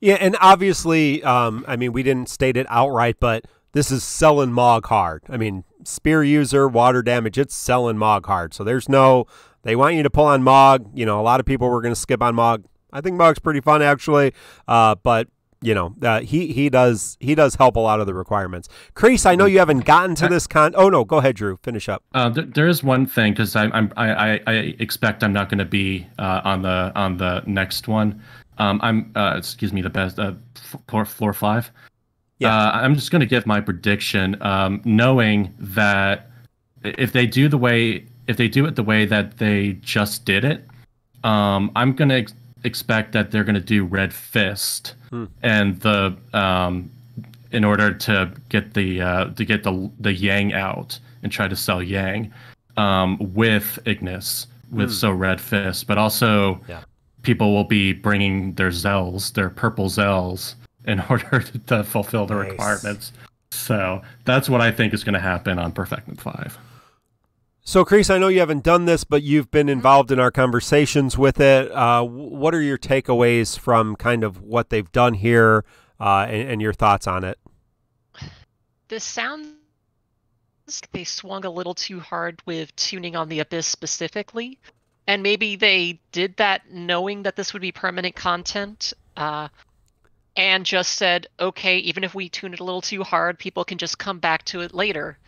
Yeah, and obviously, we didn't state it outright, but this is selling Mog hard. I mean, spear user, water damage, it's selling Mog hard. So they want you to pull on Mog. A lot of people were going to skip on Mog. I think Mog's pretty fun, actually, but he does help a lot of the requirements. Crease, I know you haven't gotten to this Oh no, go ahead, Drew. Finish up. There is one thing, because I expect I'm not going to be on the next one. The best floor 5. Yeah. I'm just going to give my prediction, knowing that if they do it the way that they just did it, I'm going to expect that they're going to do Red Fist, and the in order to get the Yang out and try to sell Yang with Ignis with Red Fist, but also people will be bringing their Zells, their purple Zells, in order to fulfill the requirements. So that's what I think is going to happen on Perfected 5. So, Chris, I know you haven't done this, but you've been involved in our conversations with it. What are your takeaways from kind of what they've done here and your thoughts on it? This sounds like they swung a little too hard with tuning on the Abyss specifically. And maybe they did that knowing that this would be permanent content and just said, okay, even if we tune it a little too hard, people can just come back to it later.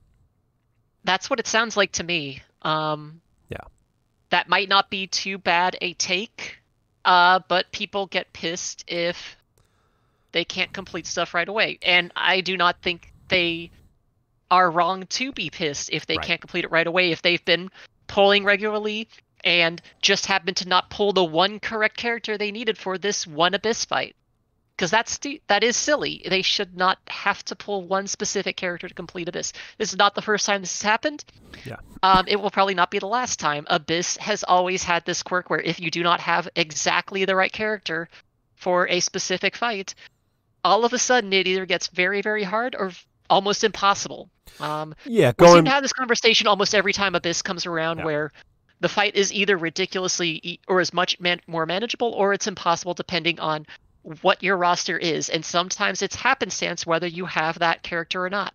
That's what it sounds like to me. That might not be too bad a take, but people get pissed if they can't complete stuff right away. And I do not think they are wrong to be pissed if they can't complete it right away. If they've been polling regularly and just happen to not pull the one correct character they needed for this one Abyss fight. Because that is silly. They should not have to pull one specific character to complete Abyss. This is not the first time this has happened. It will probably not be the last time. Abyss has always had this quirk where if you do not have exactly the right character for a specific fight, all of a sudden it either gets very, very hard or almost impossible. We seem to have this conversation almost every time Abyss comes around where the fight is either ridiculously or as much more manageable or it's impossible depending on what your roster is, and sometimes it's happenstance whether you have that character or not.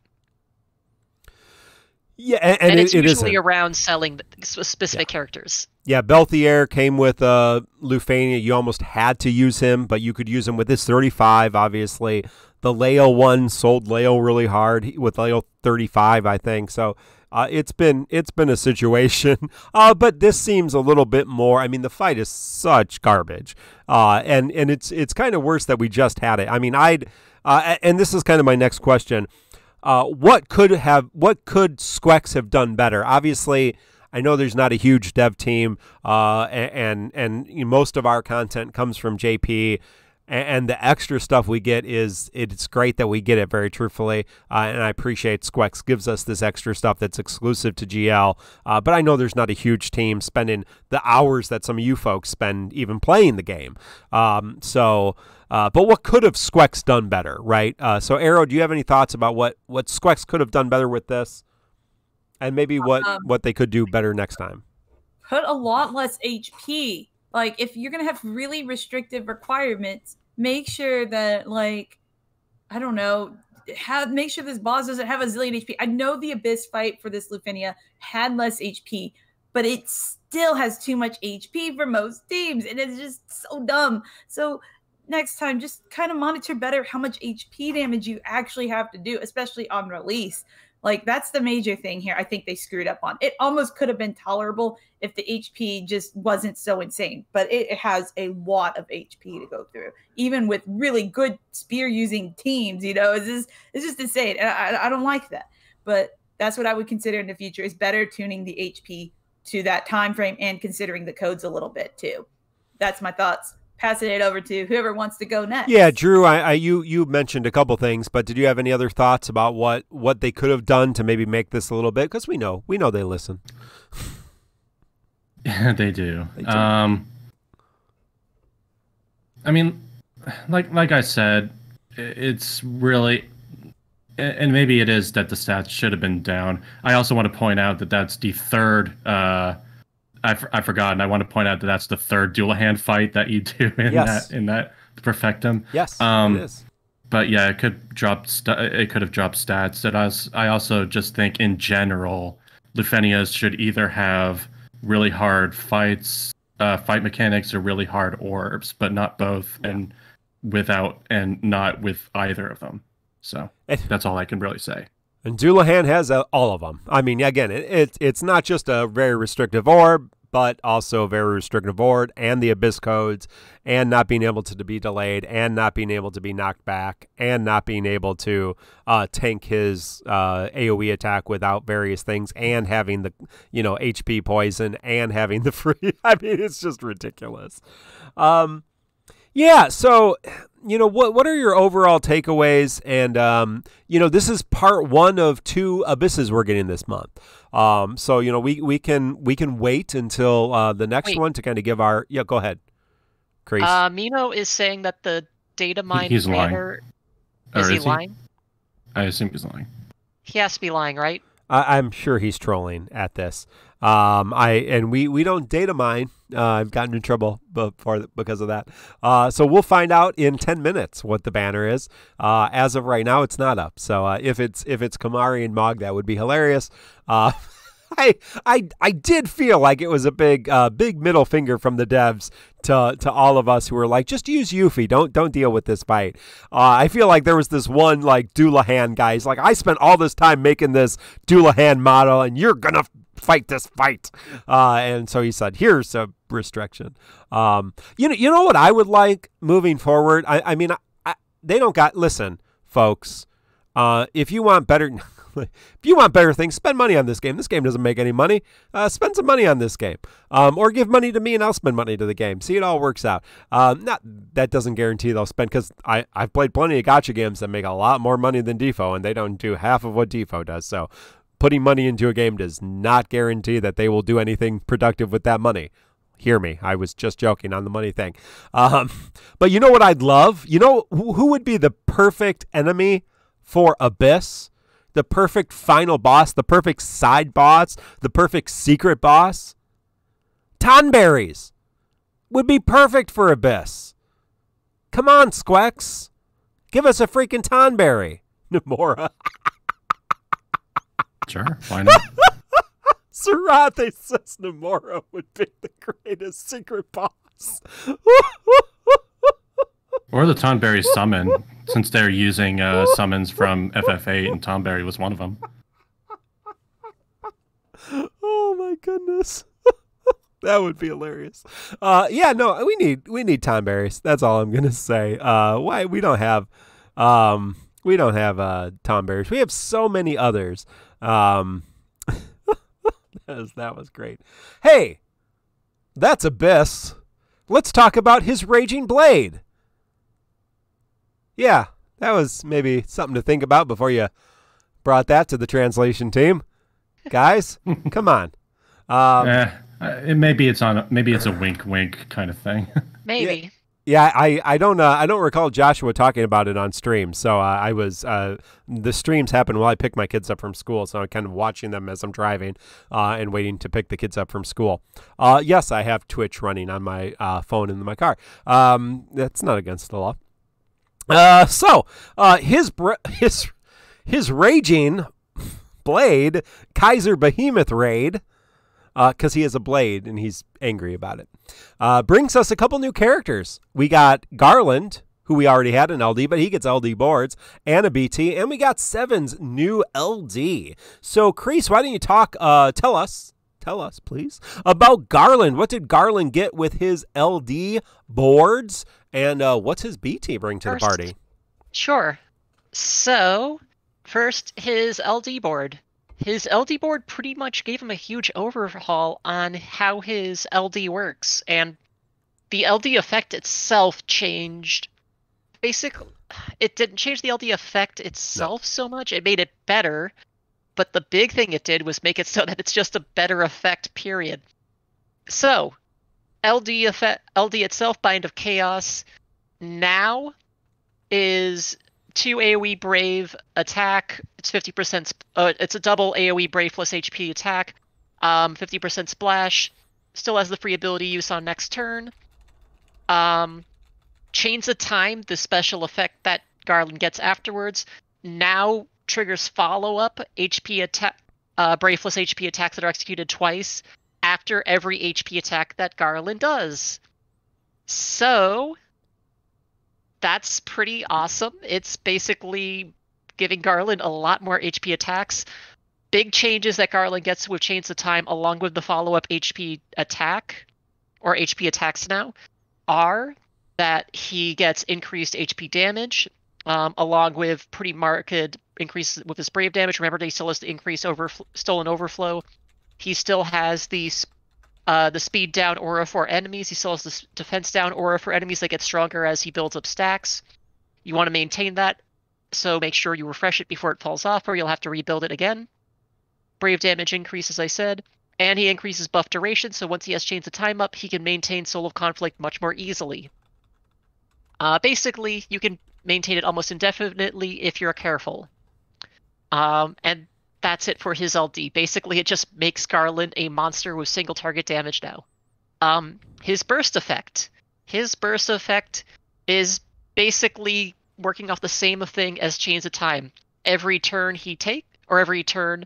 And it's usually around selling specific characters. Belthier came with Lufania. You almost had to use him, but you could use him with his 35, obviously. The Leo one sold Leo really hard with Leo 35, I think. So it's been a situation, but this seems a little bit more. I mean, the fight is such garbage, and it's kind of worse that we just had it. I mean, and this is kind of my next question. What could Squex have done better? Obviously, I know there's not a huge dev team, and most of our content comes from JP. And the extra stuff we get it's great that we get it, very truthfully. And I appreciate Squex gives us this extra stuff that's exclusive to GL. But I know there's not a huge team spending the hours that some of you folks spend even playing the game. But what could have Squex done better, right? So Arrow, do you have any thoughts about what Squex could have done better with this? And maybe what they could do better next time? Put a lot less HP. Like, if you're going to have really restrictive requirements, make sure that, like, I don't know, make sure this boss doesn't have a zillion HP. I know the Abyss fight for this Lufenia had less HP, but it still has too much HP for most teams, and it's just so dumb. So next time, just kind of monitor better how much HP damage you actually have to do, especially on release. Like, that's the major thing here I think they screwed up on. It almost could have been tolerable if the HP just wasn't so insane. But it has a lot of HP to go through. Even with really good spear-using teams, it's just insane. And I don't like that. But that's what I would consider in the future, is better tuning the HP to that time frame and considering the codes a little bit, too. That's my thoughts. Passing it over to whoever wants to go next. Yeah, Drew, you mentioned a couple things, but did you have any other thoughts about what they could have done to maybe make this a little bit? Because we know they listen. Yeah, they do. I mean, like I said, it's really, and maybe it is that the stats should have been down. I also want to point out that that's the third. I forgot, and I want to point out that that's the third Dualahan fight that you do in that Perfectum. Yes, it is. But yeah, it could have dropped stats. I also just think in general, Lufenias should either have really hard fight mechanics or really hard orbs, but not both, and not with either of them. So that's all I can really say. And Dualahan has all of them. I mean, again, it's not just a very restrictive orb, but also very restrictive board and the Abyss codes and not being able to be delayed and not being able to be knocked back and not being able to tank his AoE attack without various things and having the, HP poison and having the free. I mean, it's just ridiculous. Yeah, so, what are your overall takeaways? And, this is part 1 of 2 Abysses we're getting this month. So, we can wait until the next one to kind of give our... Yeah, go ahead. Crease. Mino is saying that the data mine He's banner... lying. Is he lying? I assume he's lying. He has to be lying, right? I'm sure he's trolling at this. We don't data mine. I've gotten in trouble because of that. So we'll find out in 10 minutes what the banner is. As of right now, it's not up. So if it's Kamari and Mog, that would be hilarious. I did feel like it was a big middle finger from the devs to all of us who were like, just use Yuffie. Don't deal with this fight. I feel like there was this one like Doulahan guy. He's like, I spent all this time making this Doulahan model, and you're gonna fight this fight. And so he said, here's a restriction. You know what I would like moving forward? I mean, they don't got. Listen, folks. If you want better. If you want better things, spend money on this game. This game doesn't make any money. Spend some money on this game. Or give money to me and I'll spend money to the game. See, it all works out. That doesn't guarantee they'll spend, because I've played plenty of gacha games that make a lot more money than Defo, and they don't do half of what Defo does. So putting money into a game does not guarantee that they will do anything productive with that money. Hear me. I was just joking on the money thing. But you know what I'd love? You know who would be the perfect enemy for Abyss? The perfect final boss, the perfect side boss, the perfect secret boss? Tonberries would be perfect for Abyss. Come on, Squex. Give us a freaking Tonberry. Nomura. Sure, why not? Sarate says Nomura would be the greatest secret boss. Or the Tonberry summon, since they're using summons from FF8, and Tonberry was one of them. Oh my goodness. That would be hilarious. We need Tonberries. That's all I'm gonna say. Why we don't have Tonberries. We have so many others. That was great. Hey, that's Abyss. Let's talk about his Raging Blade. Yeah, that was maybe something to think about before you brought that to the translation team. Guys, come on. Maybe it's a wink kind of thing. Maybe. Yeah, I don't recall Joshua talking about it on stream. So the streams happen while I pick my kids up from school. So I'm kind of watching them as I'm driving and waiting to pick the kids up from school. Yes, I have Twitch running on my phone in my car. That's not against the law. His Raging Blade, Kaiser Behemoth Raid, because he has a blade and he's angry about it, brings us a couple new characters. We got Garland, who we already had in LD, but he gets LD boards, and a BT, and we got Seven's new LD. So, Crease, why don't you tell us, please, about Garland. What did Garland get with his LD boards, and what's his BT bring to the party? Sure. So, first, his LD board. His LD board pretty much gave him a huge overhaul on how his LD works, and the LD effect itself changed. Basically, it didn't change the LD effect itself so much. It made it better, but the big thing it did was make it so that it's just a better effect, period. So, LD itself, Bind of Chaos, now is 2 AoE Brave attack. It's 50%. It's a double AoE Brave plus HP attack. 50% splash. Still has the free ability use on next turn. Chains of Time, the special effect that Garland gets afterwards, now triggers follow-up HP attack, Brave plus HP attacks that are executed twice after every HP attack that Garland does. So that's pretty awesome. It's basically giving Garland a lot more HP attacks. big changes that Garland gets with Chains of Time, along with the follow-up HP attack, or HP attacks now, are that he gets increased HP damage, along with pretty marked increases with his Brave damage. Remember, he still has the increase Stolen Overflow. He still has the speed down aura for enemies. He still has the defense down aura for enemies that get stronger as he builds up stacks. You want to maintain that, so make sure you refresh it before it falls off, or you'll have to rebuild it again. Brave damage increase, as I said, and he increases buff duration, so once he has Chains of Time up, he can maintain Soul of Conflict much more easily. Basically, you can maintain it almost indefinitely if you're careful. And that's it for his LD. Basically, it just makes Garland a monster with single target damage now. His burst effect is basically working off the same thing as Chains of Time. Every turn every turn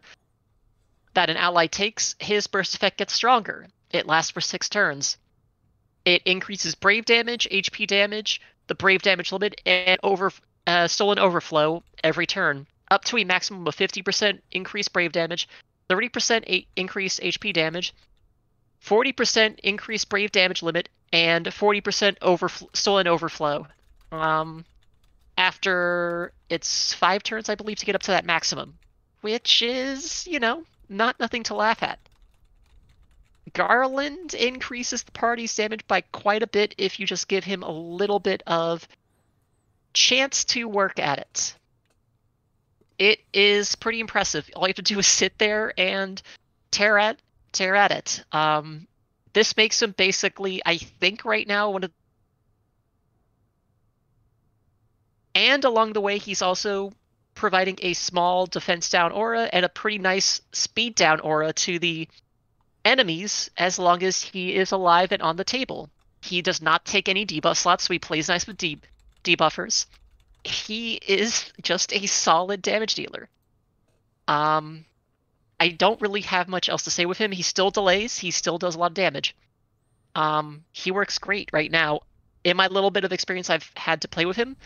that an ally takes, his burst effect gets stronger. It lasts for 6 turns. It increases Brave damage, HP damage, the Brave damage limit, and Stolen Overflow every turn, up to a maximum of 50% increased Brave damage, 30% increased HP damage, 40% increased Brave damage limit, and 40% Stolen Overflow. After it's 5 turns, I believe, to get up to that maximum, which is, nothing to laugh at. Garland increases the party's damage by quite a bit if you just give him a little bit of chance to work at it. It is pretty impressive. All you have to do is sit there and tear at it. This makes him basically, I think right now, and along the way, he's also providing a small defense down aura and a pretty nice speed down aura to the enemies as long as he is alive and on the table. He does not take any debuff slots, so he plays nice with debuffers. He is just a solid damage dealer. I don't really have much else to say with him. He still delays. He still does a lot of damage. He works great right now. In my little bit of experience I've had to play with him,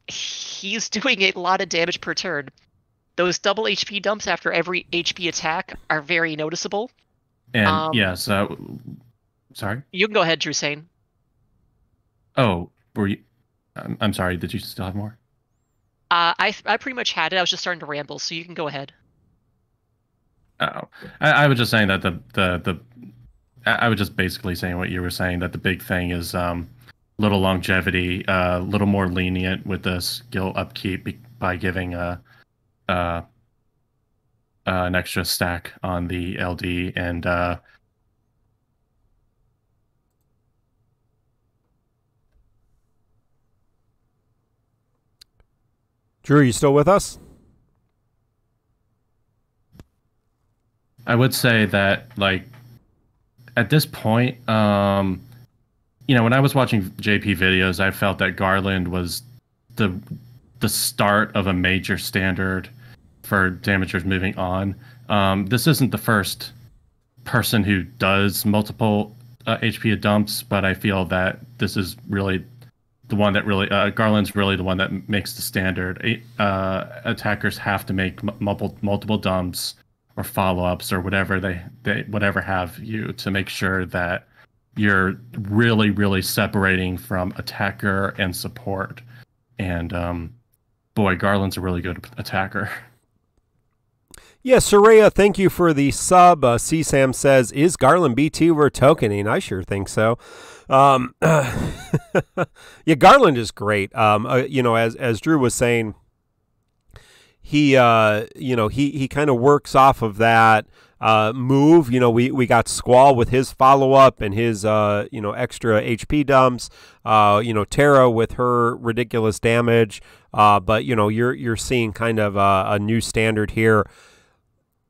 he's doing a lot of damage per turn. Those double HP dumps after every HP attack are very noticeable. And sorry? You can go ahead, Drew Sane. Oh, were you... I'm sorry, did you still have more? I pretty much had it. I was just starting to ramble, so you can go ahead. Oh, I was just saying that I was just basically saying what you were saying, that the big thing is little longevity, a little more lenient with the skill upkeep by giving an extra stack on the LD, and Drew, are you still with us? I would say that, like, at this point, when I was watching JP videos, I felt that Garland was the start of a major standard for damagers moving on. This isn't the first person who does multiple HP dumps, but I feel that this is really the one that really Garland's really the one that makes the standard. Attackers have to make multiple dumps or follow-ups or whatever they whatever have you to make sure that you're really, really separating from attacker and support. And boy, Garland's a really good attacker. Yeah, Soraya, thank you for the sub. CSAM says, is Garland BT over tokening? I sure think so. Yeah, Garland is great. As Drew was saying, he kind of works off of that move. We got Squall with his follow-up and his, extra HP dumps, Tara with her ridiculous damage. But you're seeing kind of a new standard here.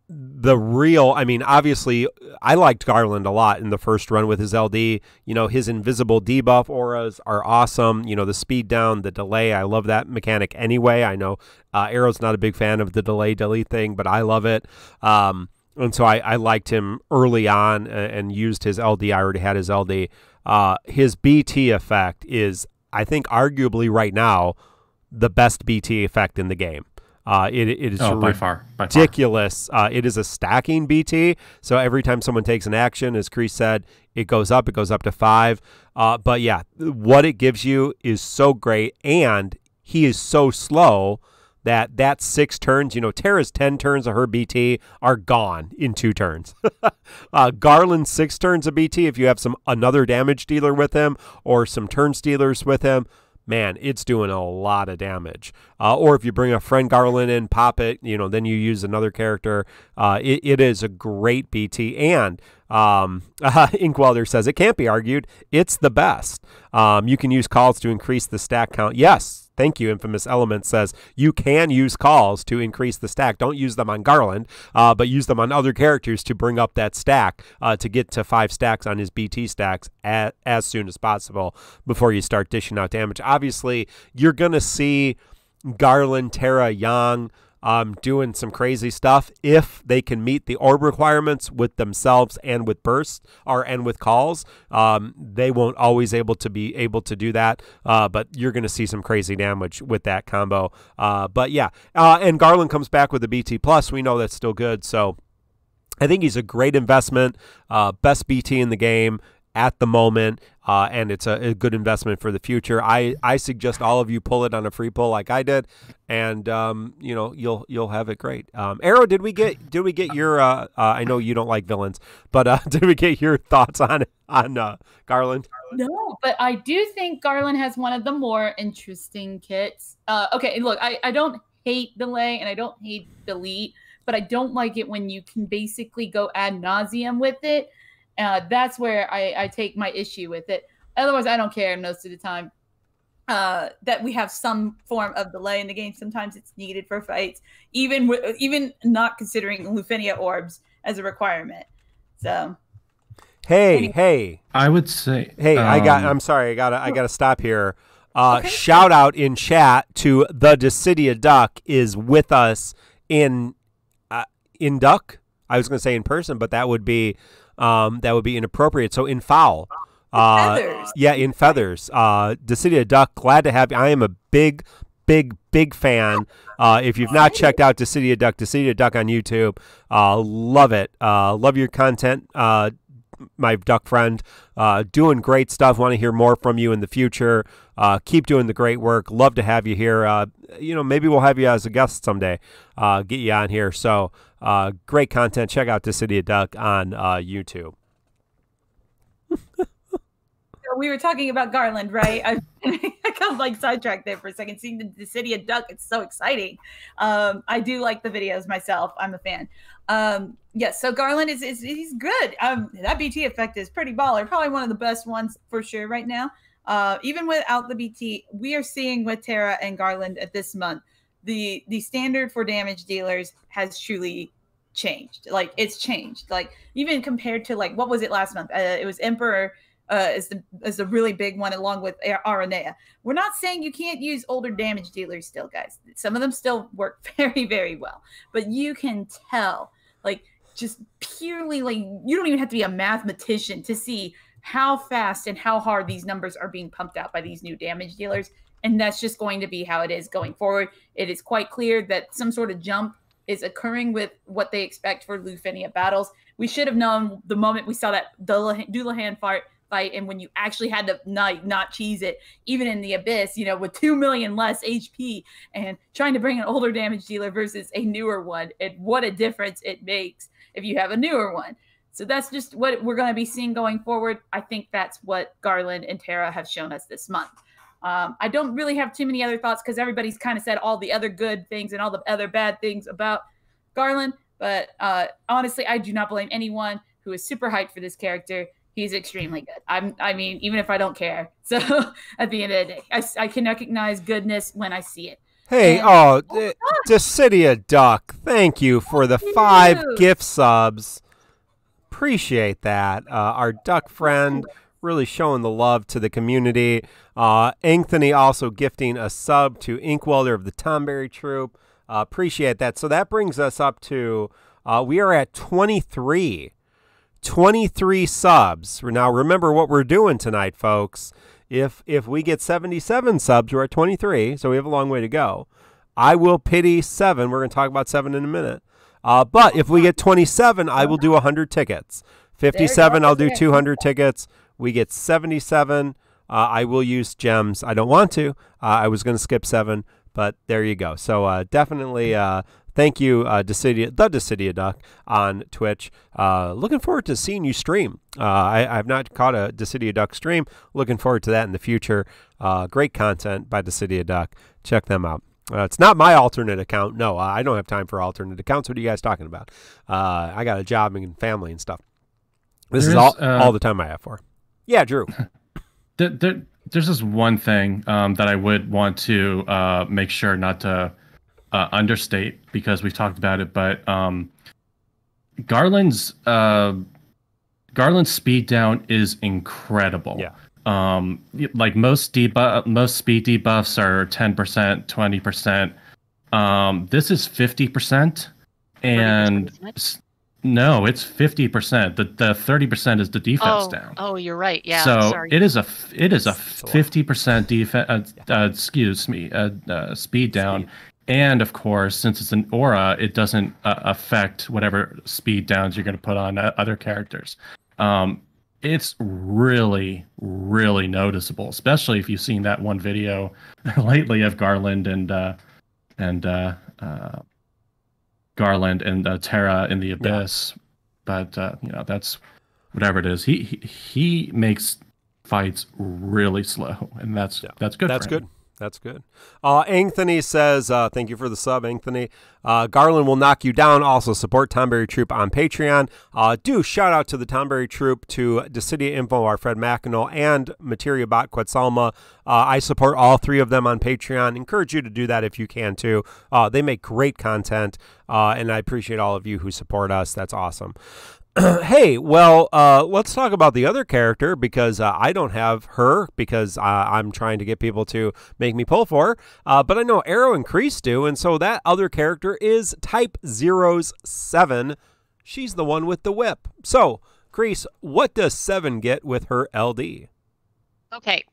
Obviously, I liked Garland a lot in the first run with his LD. His invisible debuff auras are awesome. The speed down, the delay. I love that mechanic anyway. I know Arrow's not a big fan of the delay delete thing, but I love it. And so I liked him early on and used his LD. I already had his LD. His BT effect is, I think, arguably right now, the best BT effect in the game. It is by far. ridiculous. It is a stacking BT, so every time someone takes an action, as Chris said, it goes up to 5. But yeah, what it gives you is so great, and he is so slow that 6 turns, Tara's 10 turns of her BT are gone in 2 turns. Garland's 6 turns of BT, if you have another damage dealer with him or some turn stealers with him, man, it's doing a lot of damage. Or if you bring a friend Garland in, pop it, then you use another character. It is a great BT. And Inkwelder says, it can't be argued. It's the best. You can use calls to increase the stack count. Yes. Thank you, Infamous Element says you can use calls to increase the stack. Don't use them on Garland, but use them on other characters to bring up that stack to get to 5 stacks on his BT stacks as soon as possible before you start dishing out damage. Obviously, you're going to see Garland, Tara, Yang doing some crazy stuff if they can meet the orb requirements with themselves and with bursts and with calls. They won't always be able to do that, but you're going to see some crazy damage with that combo. But yeah, and Garland comes back with the BT plus. We know that's still good, so I think he's a great investment. Best BT in the game at the moment, and it's a good investment for the future. I suggest all of you pull it on a free pull like I did, and you'll have it great. Arrow, did we get your? I know you don't like villains, but did we get your thoughts on Garland? No, but I do think Garland has one of the more interesting kits. Okay, look, I don't hate delay and I don't hate delete, but I don't like it when you can basically go ad nauseum with it. That's where I take my issue with it. Otherwise, I don't care most of the time that we have some form of delay in the game. Sometimes it's needed for fights, even not considering Lufenia orbs as a requirement. So, hey, I would say, hey, I'm sorry, I gotta stop here. Okay. Shout out in chat to the Dissidia Duck is with us in Duck. I was going to say in person, but that would be inappropriate. So in foul, feathers. Yeah, in feathers. Dissidia Duck, glad to have you. I am a big fan. If you've not checked out Dissidia Duck on YouTube, love it. Love your content. My duck friend, doing great stuff. Want to hear more from you in the future. Keep doing the great work. Love to have you here. Maybe we'll have you as a guest someday. Get you on here. So great content. Check out Dissidia Duck on YouTube. We were talking about Garland, right? I got like sidetracked there for a second. Seeing the Dissidia Duck, it's so exciting. I do like the videos myself. I'm a fan. Yes, so Garland he's good. That BT effect is pretty baller. Probably one of the best ones for sure right now. Even without the BT, we are seeing with Tara and Garland at this month, the standard for damage dealers has truly changed. Like it's changed. Like even compared to like what was it last month? It was Emperor. Is the really big one along with Aranea. We're not saying you can't use older damage dealers still, guys. Some of them still work very, very well. But you can tell, like, just purely, like, you don't even have to be a mathematician to see how fast and how hard these numbers are being pumped out by these new damage dealers. And that's just going to be how it is going forward. It is quite clear that some sort of jump is occurring with what they expect for Lufenia battles. We should have known the moment we saw that Dullahan fight, and when you actually had to not cheese it, even in the Abyss, with 2 million less HP and trying to bring an older damage dealer versus a newer one, and what a difference it makes if you have a newer one. So that's just what we're going to be seeing going forward. I think that's what Garland and Tara have shown us this month. I don't really have too many other thoughts because everybody's kind of said all the other good things and all the other bad things about Garland. But honestly, I do not blame anyone who is super hyped for this character. He's extremely good. I mean, even if I don't care. So at the end of the day, I can recognize goodness when I see it. Hey, Dissidia Duck, thank you for the 5 gift subs. Appreciate that. Our duck friend really showing the love to the community. Anthony also gifting a sub to Inkwelder of the Tonberry Troupe. Appreciate that. So that brings us up to, we are at 23 subs. Now, remember what we're doing tonight, folks. If we get 77 subs, we're at 23, so we have a long way to go. I will pity 7. We're going to talk about 7 in a minute. But if we get 27, I will do 100 tickets. 57, I'll do 200 tickets. We get 77. I will use gems. I don't want to. I was going to skip 7, but there you go. So definitely thank you, the Dissidia Duck on Twitch. Looking forward to seeing you stream. I have not caught a Dissidia Duck stream. Looking forward to that in the future. Great content by Dissidia Duck. Check them out. It's not my alternate account. No, I don't have time for alternate accounts. What are you guys talking about? I got a job and family and stuff. This is all the time I have for. Yeah, Drew. There's this one thing that I would want to make sure not to understate, because we've talked about it, but Garland's speed down is incredible. Yeah. Like most speed debuffs are 10%, 20%. This is 50%, and 30%? No, it's 50%. The 30% is the defense down. Oh, you're right. Yeah. So sorry. it is a 50% defense. Speed down. And of course, since it's an aura, it doesn't affect whatever speed downs you're going to put on other characters. It's really, really noticeable, especially if you've seen that one video lately of Garland and Terra in the Abyss. Yeah. But that's whatever it is. He makes fights really slow, and that's good. That's good. That's good. Anthony says, thank you for the sub, Anthony. Garland will knock you down. Also support Tonberry Troupe on Patreon. Do shout out to the Tonberry Troupe, to Dissidia Info, our Fred Mackinac, and Materiabot Quetzalma. I support all 3 of them on Patreon. Encourage you to do that if you can too. They make great content, and I appreciate all of you who support us. That's awesome. Hey, well, let's talk about the other character, because I don't have her, because I'm trying to get people to make me pull for her. But I know Arrow and Kreese do, and so that other character is Type 07. She's the one with the whip. So, Kreese, what does 7 get with her LD? Okay,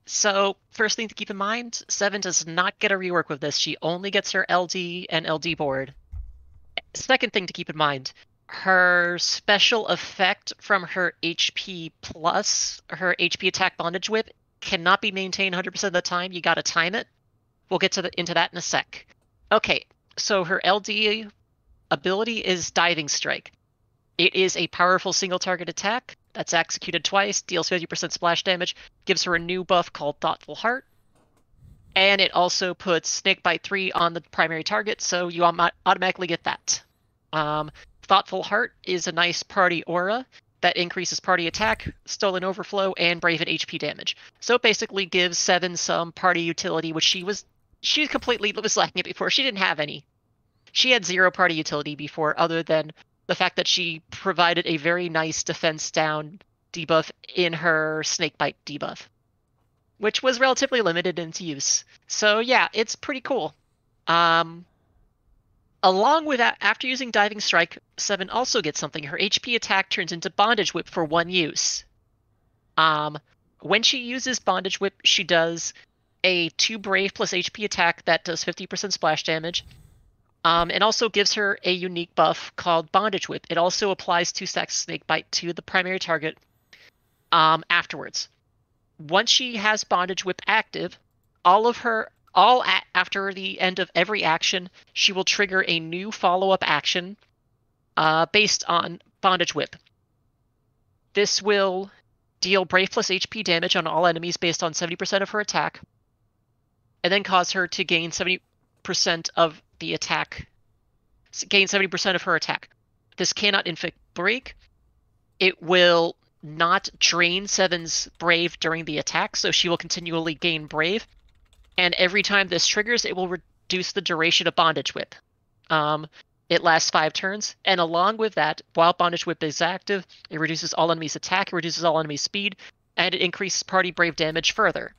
so first thing to keep in mind, 7 does not get a rework with this. She only gets her LD and LD board. Second thing to keep in mind, her special effect from her HP plus, her HP attack bondage whip, cannot be maintained 100% of the time. You got to time it. We'll get into that in a sec. Okay, so her LD ability is Diving Strike. It is a powerful single target attack that's executed twice, deals 50% splash damage, gives her a new buff called Thoughtful Heart, and it also puts Snakebite 3 on the primary target, so you automatically get that. Thoughtful Heart is a nice party aura that increases party attack, stolen overflow, and brave and HP damage. So it basically gives 7 some party utility, which she completely was lacking it before. She didn't have any. She had 0 party utility before, other than the fact that she provided a very nice defense down debuff in her Snakebite debuff, which was relatively limited in its use. So yeah, it's pretty cool. Along with that, after using Diving Strike, 7 also gets something. Her HP attack turns into Bondage Whip for 1 use. When she uses Bondage Whip, she does a 2 Brave plus HP attack that does 50% splash damage, and also gives her a unique buff called Bondage Whip. It also applies 2 stacks Snakebite to the primary target afterwards. Once she has Bondage Whip active, after the end of every action, she will trigger a new follow-up action based on Bondage Whip. This will deal Brave plus HP damage on all enemies based on 70% of her attack, and then cause her to gain 70% of the attack. Gain 70% of her attack. This cannot inflict break. It will not drain 7's Brave during the attack, so she will continually gain Brave. And every time this triggers, it will reduce the duration of Bondage Whip. It lasts 5 turns, and along with that, while Bondage Whip is active, it reduces all enemies' attack, it reduces all enemies' speed, and it increases party Brave damage further.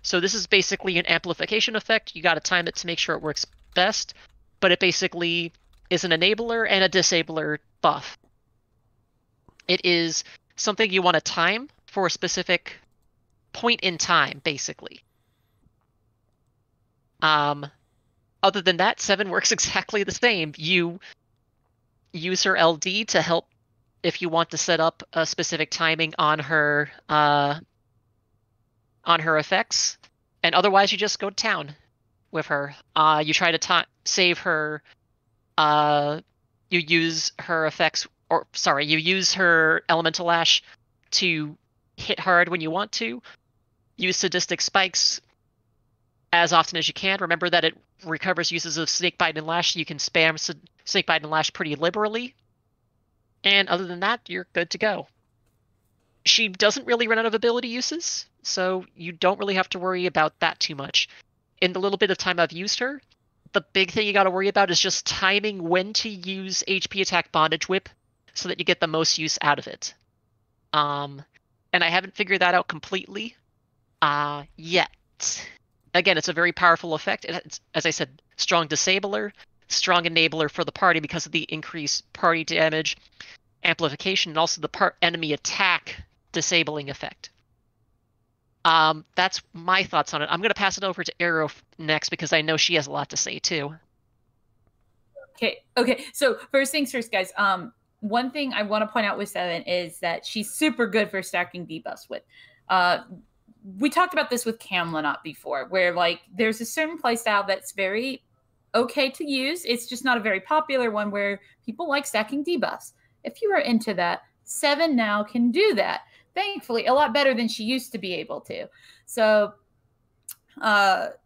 So this is basically an amplification effect. You got to time it to make sure it works best, but it basically is an enabler and a disabler buff. It is something you want to time for a specific point in time, basically. Other than that, 7 works exactly the same. You use her LD to help if you want to set up a specific timing on her effects, and otherwise you just go to town with her. You try to save her. You use her effects, you use her elemental lash to hit hard when you want to. Use sadistic spikes as often as you can. Remember that it recovers uses of snakebite and lash. You can spam snakebite and lash pretty liberally. And other than that, you're good to go. She doesn't really run out of ability uses, so you don't really have to worry about that too much. In the little bit of time I've used her, the big thing you got to worry about is just timing when to use HP attack bondage whip so that you get the most use out of it. And I haven't figured that out completely yet. Again, it's a very powerful effect. It's, as I said, strong disabler, strong enabler for the party because of the increased party damage, amplification, and also the enemy attack disabling effect. That's my thoughts on it. I'm going to pass it over to Arrow next because I know she has a lot to say too. Okay. So first things first, guys. One thing I want to point out with 7 is that she's super good for stacking debuffs with. We talked about this with Camlanot before, where like there's a certain playstyle that's very okay to use. It's just not a very popular one where people like stacking debuffs. If you are into that, 7 now can do that. Thankfully, a lot better than she used to be able to. So the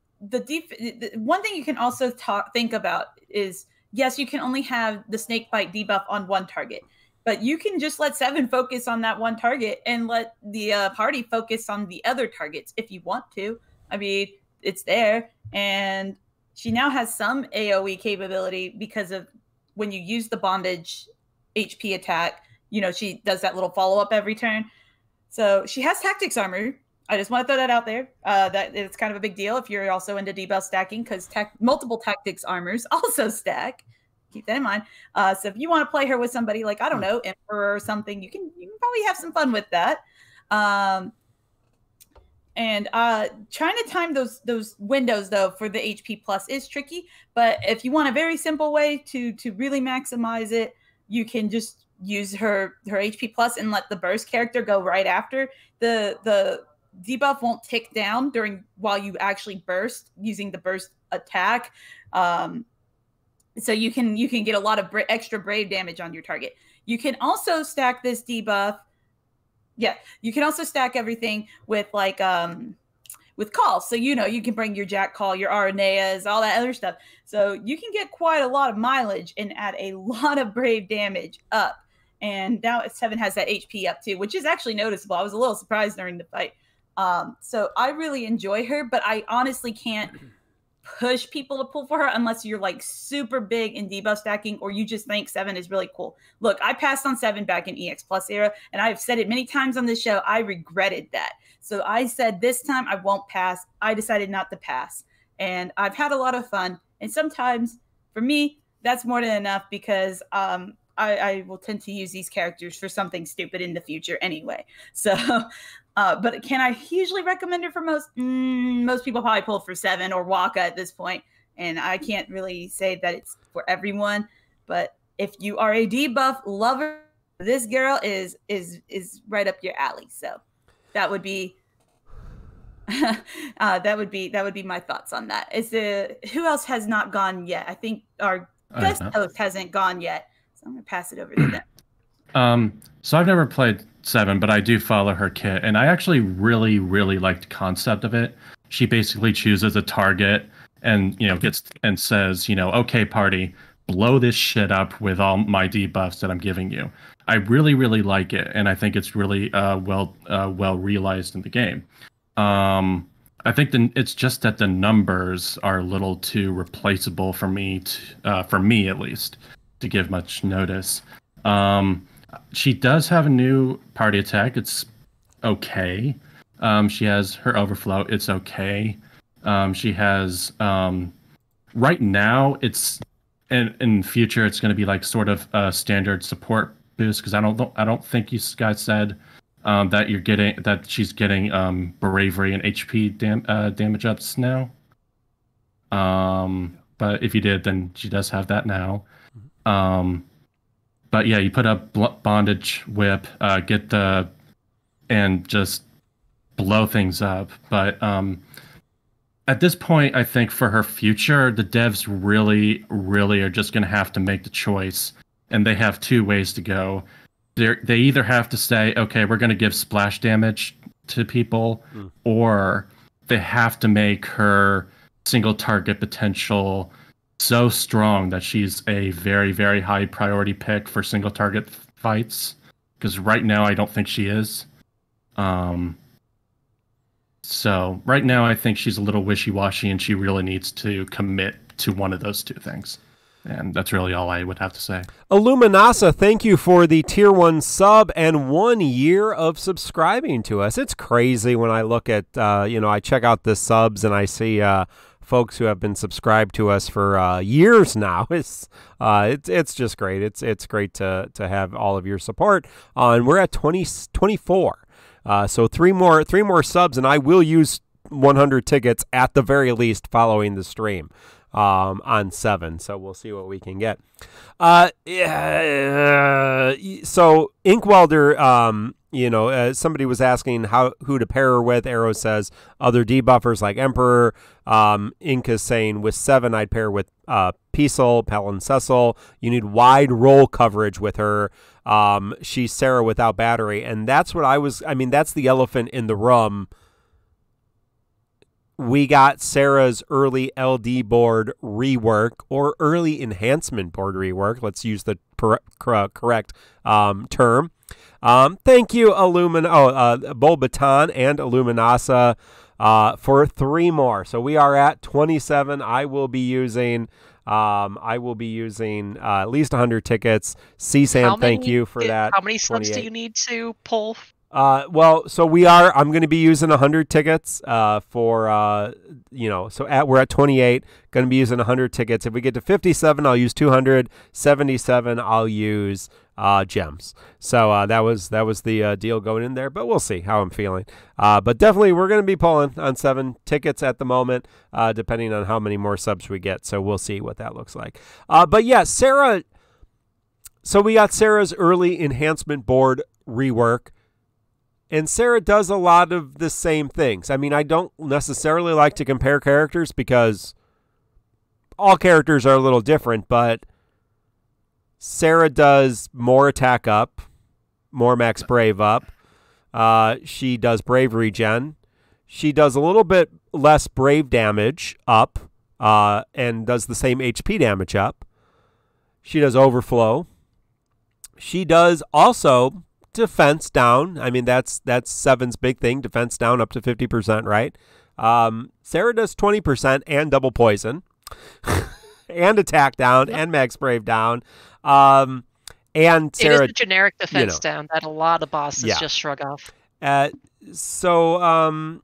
one thing you can also think about is, yes, you can only have the snakebite debuff on one target, but you can just let 7 focus on that one target and let the party focus on the other targets if you want to. I mean, it's there. And she now has some AoE capability because of when you use the bondage HP attack, you know, she does that little follow-up every turn. So she has tactics armor. I just want to throw that out there. That it's kind of a big deal if you're also into debuff stacking, because multiple tactics armors also stack. Keep that in mind. So if you want to play her with somebody like, I don't know, Emperor or something, you can probably have some fun with that. And trying to time those windows though for the HP plus is tricky. But if you want a very simple way to really maximize it, you can just use her HP plus and let the burst character go right after. The debuff won't tick down while you actually burst using the burst attack. So you can get a lot of extra brave damage on your target. You can also stack this debuff. Yeah, you can also stack everything with like with calls. So you can bring your Jack call, your Areneas, all that other stuff. So you can get quite a lot of mileage and add a lot of brave damage up. And now 7 has that HP up too, which is actually noticeable. I was a little surprised during the fight. So I really enjoy her, but I honestly can't push people to pull for her unless you're like super big in debuff stacking or you just think 7 is really cool. Look, I passed on 7 back in EX Plus era, and I've said it many times on this show. I regretted that. So I said this time I won't pass. I decided not to pass. And I've had a lot of fun. And sometimes, for me, that's more than enough because I will tend to use these characters for something stupid in the future anyway. So, but can I hugely recommend her for most? Most people probably pull for 7 or Waka at this point, and I can't really say that it's for everyone. But if you are a debuff lover, this girl is right up your alley. So that would be that would be my thoughts on that. Who else has not gone yet? I think our guest host hasn't gone yet. I'm going to pass it over to them. So I've never played 7, but I do follow her kit, and I actually really, really like the concept of it. She basically chooses a target and, gets and says, okay, party, blow this shit up with all my debuffs that I'm giving you. I really, really like it, and I think it's really well realized in the game. I think it's just that the numbers are a little too replaceable for me, for me at least, to give much notice. She does have a new party attack. It's okay. She has her overflow. It's okay. She has right now. It's in future. It's going to be like sort of a standard support boost because I don't think you guys said that she's getting bravery and HP damage ups now. But but if you did, then she does have that now. But yeah, you put up bondage whip, and just blow things up. But at this point, I think for her future, the devs really, really are just going to have to make the choice, and they have two ways to go. They either have to say, okay, we're going to give splash damage to people, or they have to make her single target potential so strong that she's a very, very high priority pick for single target fights. Because right now, I don't think she is. So right now, I think she's a little wishy-washy, and she really needs to commit to one of those two things. And that's really all I would have to say. Illuminasa, thank you for the tier 1 sub and 1 year of subscribing to us. It's crazy when I look at, I check out the subs and I see folks who have been subscribed to us for years now. It's just great. It's great to have all of your support. And we're at 24. So three more subs, and I will use 100 tickets at the very least following the stream. On 7, so we'll see what we can get. So Inkwelder, somebody was asking who to pair her with. Arrow says other debuffers like Emperor. Inka's saying with 7, I'd pair with Peasel, Palinsessel. You need wide role coverage with her. She's Sarah without battery, and that's what that's the elephant in the room. We got Sarah's early LD board rework or early enhancement board rework. Let's use the correct term. Thank you, Bulbaton and Illuminasa for 3 more. So we are at 27. I will be using at least 100 tickets. CSAM, thank you for that. How many subs do you need to pull? I'm going to be using 100 tickets we're at 28, going to be using 100 tickets. If we get to 57, I'll use 200, 77, I'll use gems. So that was the deal going in there, but we'll see how I'm feeling. But definitely we're going to be pulling on 7 tickets at the moment, depending on how many more subs we get. So we'll see what that looks like. But yeah, Sarah. So we got Sarah's early enhancement board rework. And Sarah does a lot of the same things. I mean, I don't necessarily like to compare characters because all characters are a little different, but Sarah does more attack up, more max brave up. She does brave regen. She does a little bit less brave damage up and does the same HP damage up. She does overflow. She does also defense down. I mean, that's 7's big thing. Defense down up to 50%, right? Sarah does 20% and double poison, and attack down, and max brave down. And Sarah, it is a generic defense down that a lot of bosses just shrug off. Sarah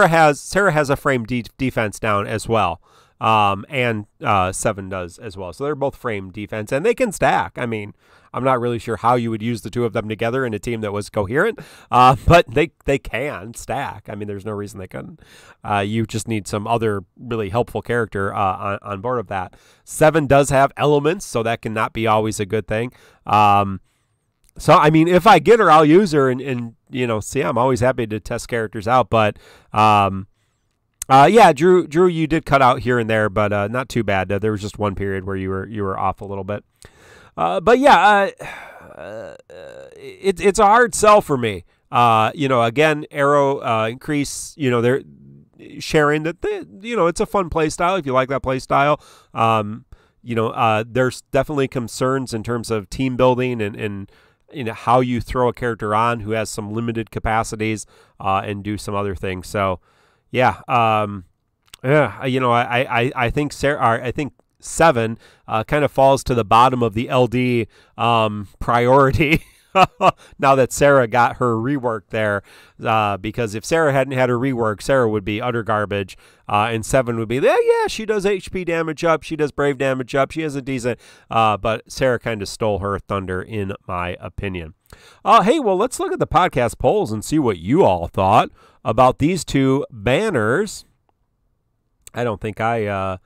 has a frame defense down as well. And 7 does as well. So they're both frame defense, and they can stack. I mean, I'm not really sure how you would use the two of them together in a team that was coherent, but they can stack. I mean, there's no reason they couldn't. You just need some other really helpful character on board of that. 7 does have elements, so that can not be always a good thing. So, I mean, if I get her, I'll use her, and see, I'm always happy to test characters out, but Drew, you did cut out here and there, but not too bad. There was just one period where you were off a little bit. It's a hard sell for me. Again, Arrow increase. They're sharing that it's a fun play style if you like that play style. There's definitely concerns in terms of team building and how you throw a character on who has some limited capacities and do some other things. So. Yeah, I think I think 7 kind of falls to the bottom of the LD priority now that Sarah got her rework there, because if Sarah hadn't had her rework, Sarah would be utter garbage, and 7 would be, she does HP damage up, she does brave damage up, she has a decent, but Sarah kind of stole her thunder in my opinion. Hey, well, let's look at the podcast polls and see what you all thought about these two banners. I don't think I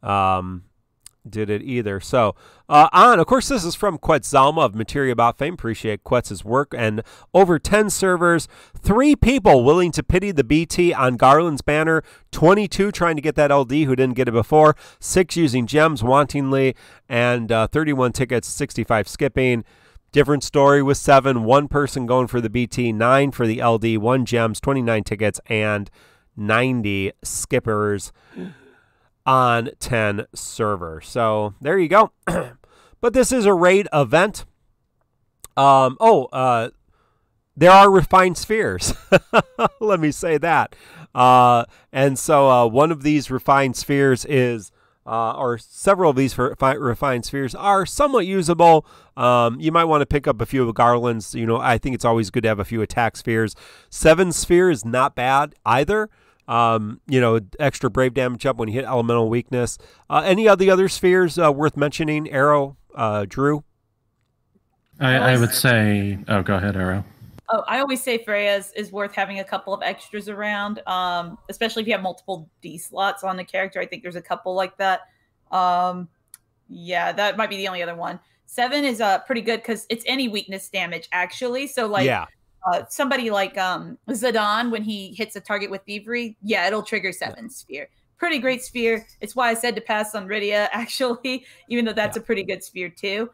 did it either. So of course, this is from Quetzalma of Materia About Fame. Appreciate Quetz's work. And over 10 servers, 3 people willing to pity the BT on Garland's banner, 22 trying to get that LD who didn't get it before, 6 using gems wantingly, and 31 tickets, 65 skipping. Different story with 7, 1 person going for the BT, 9 for the LD, 1 gems, 29 tickets, and 90 skippers on 10 servers. So there you go. But this is a raid event. There are refined spheres. Let me say that. And so one of these refined spheres is, or several of these refined spheres are somewhat usable. You might want to pick up a few of Garland's. I think it's always good to have a few attack spheres. 7 sphere is not bad either. Extra brave damage up when you hit elemental weakness. Any of the other spheres worth mentioning? Arrow, Drew? I would say, go ahead, Arrow. Oh, I always say Freya is worth having a couple of extras around, especially if you have multiple D slots on the character. I think there's a couple like that. Yeah, that might be the only other one. 7 is pretty good because it's any weakness damage, actually. So, somebody like Zidane, when he hits a target with thievery, it'll trigger 7 sphere. Pretty great sphere. It's why I said to pass on Rydia, actually, even though that's a pretty good sphere too.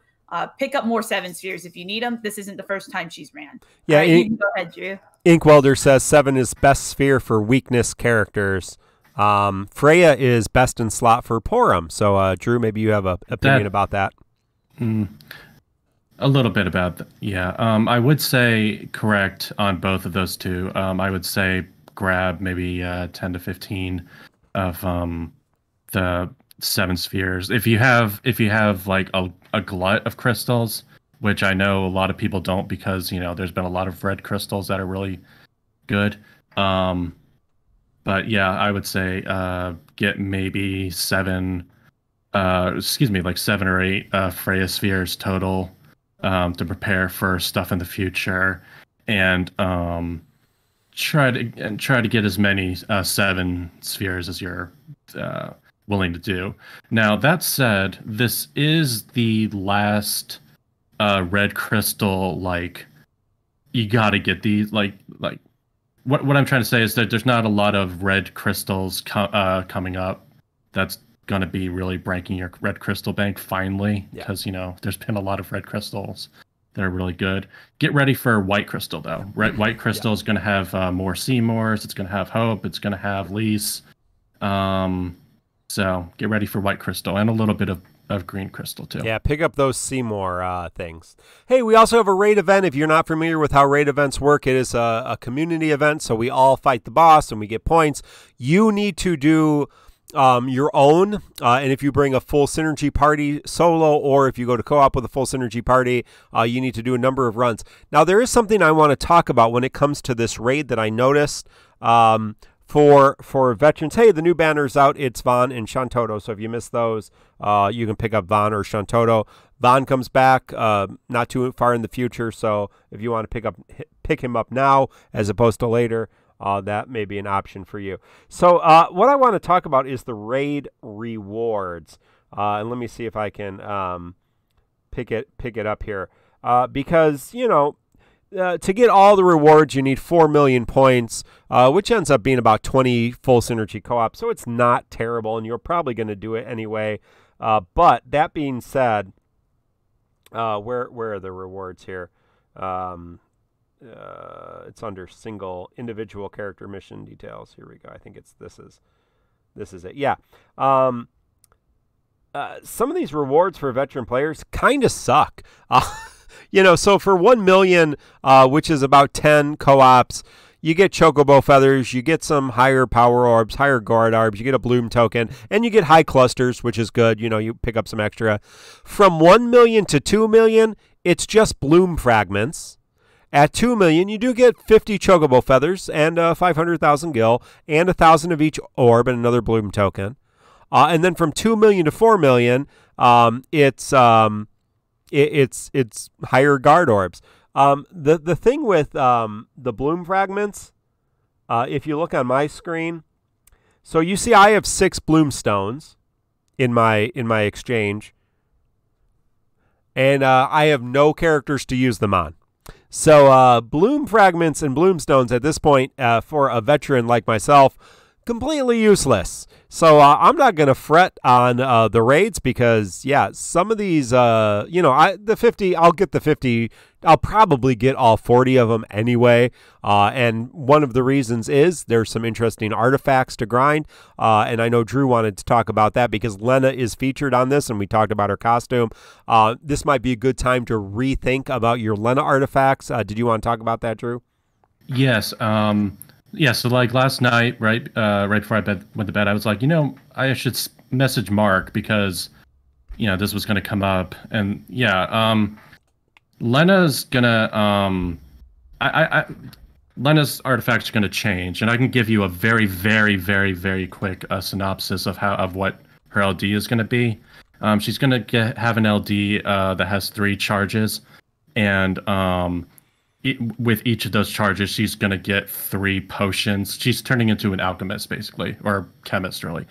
Pick up more 7 spheres if you need them. This isn't the first time she's ran. Yeah, you can go ahead, Drew. Inkwelder says 7 is best sphere for weakness characters. Freya is best in slot for Porum. So, Drew, maybe you have an opinion about that. A little bit about that. Yeah. I would say correct on both of those two. I would say grab maybe 10 to 15 of the 7 spheres. If you have like a glut of crystals, which I know a lot of people don't because there's been a lot of red crystals that are really good. But yeah, I would say get maybe 7 or 8 Freya spheres total. To prepare for stuff in the future, and try to get as many 7 spheres as you're willing to do. Now that said, this is the last red crystal. Like, you got to get these. Like what I'm trying to say is that there's not a lot of red crystals coming up. That's going to be really breaking your red crystal bank finally, because there's been a lot of red crystals that are really good. Get ready for white crystal though. White crystal is going to have more Seymours. It's going to have Hope. It's going to have Lise. So get ready for white crystal and a little bit of green crystal too. Yeah, pick up those Seymour things. Hey, we also have a raid event. If you're not familiar with how raid events work, it is a community event. So we all fight the boss and we get points. You need to do your own, and if you bring a full synergy party solo, or if you go to co-op with a full synergy party, you need to do a number of runs. Now, there is something I want to talk about when it comes to this raid that I noticed for veterans. Hey, the new banner's out. It's Vaughn and Shantoto, so if you miss those, you can pick up Vaughn or Shantoto. Vaughn comes back not too far in the future, so if you want to pick him up now as opposed to later, that may be an option for you. So what I want to talk about is the raid rewards. And let me see if I can pick it up here. Because, to get all the rewards, you need 4 million points, which ends up being about 20 full synergy co-ops. So it's not terrible, and you're probably going to do it anyway. But that being said, where are the rewards here? It's under single individual character mission details. Here we go. I think this is it. Yeah. Some of these rewards for veteran players kind of suck. So for 1 million, which is about 10 co-ops, you get chocobo feathers, you get some higher power orbs, higher guard orbs, you get a bloom token, and you get high clusters, which is good. You pick up some extra. From 1 million to 2 million, it's just bloom fragments. At 2 million, you do get 50 chocobo feathers and 500,000 gil and 1,000 of each orb and another bloom token. And then from 2 million to 4 million, it's higher guard orbs. The thing with the bloom fragments, if you look on my screen, so you see I have 6 bloom stones, in my exchange, and I have no characters to use them on. So bloom fragments and bloomstones at this point for a veteran like myself, completely useless. So I'm not going to fret on the raids because, yeah, some of these, the 50, I'll get the 50. I'll probably get all 40 of them anyway. And one of the reasons is there's some interesting artifacts to grind. And I know Drew wanted to talk about that because Lena is featured on this and we talked about her costume. This might be a good time to rethink about your Lena artifacts. Did you want to talk about that, Drew? Yes. Yeah, so like last night, right before I went to bed, I was like, I should message Mark because, this was going to come up. And yeah, Lena's going to, Lena's artifacts are going to change. And I can give you a very, very, very, very quick synopsis of what her LD is going to be. She's going to have an LD that has 3 charges. And with each of those charges, she's going to get 3 potions. She's turning into an alchemist, basically, or chemist, really.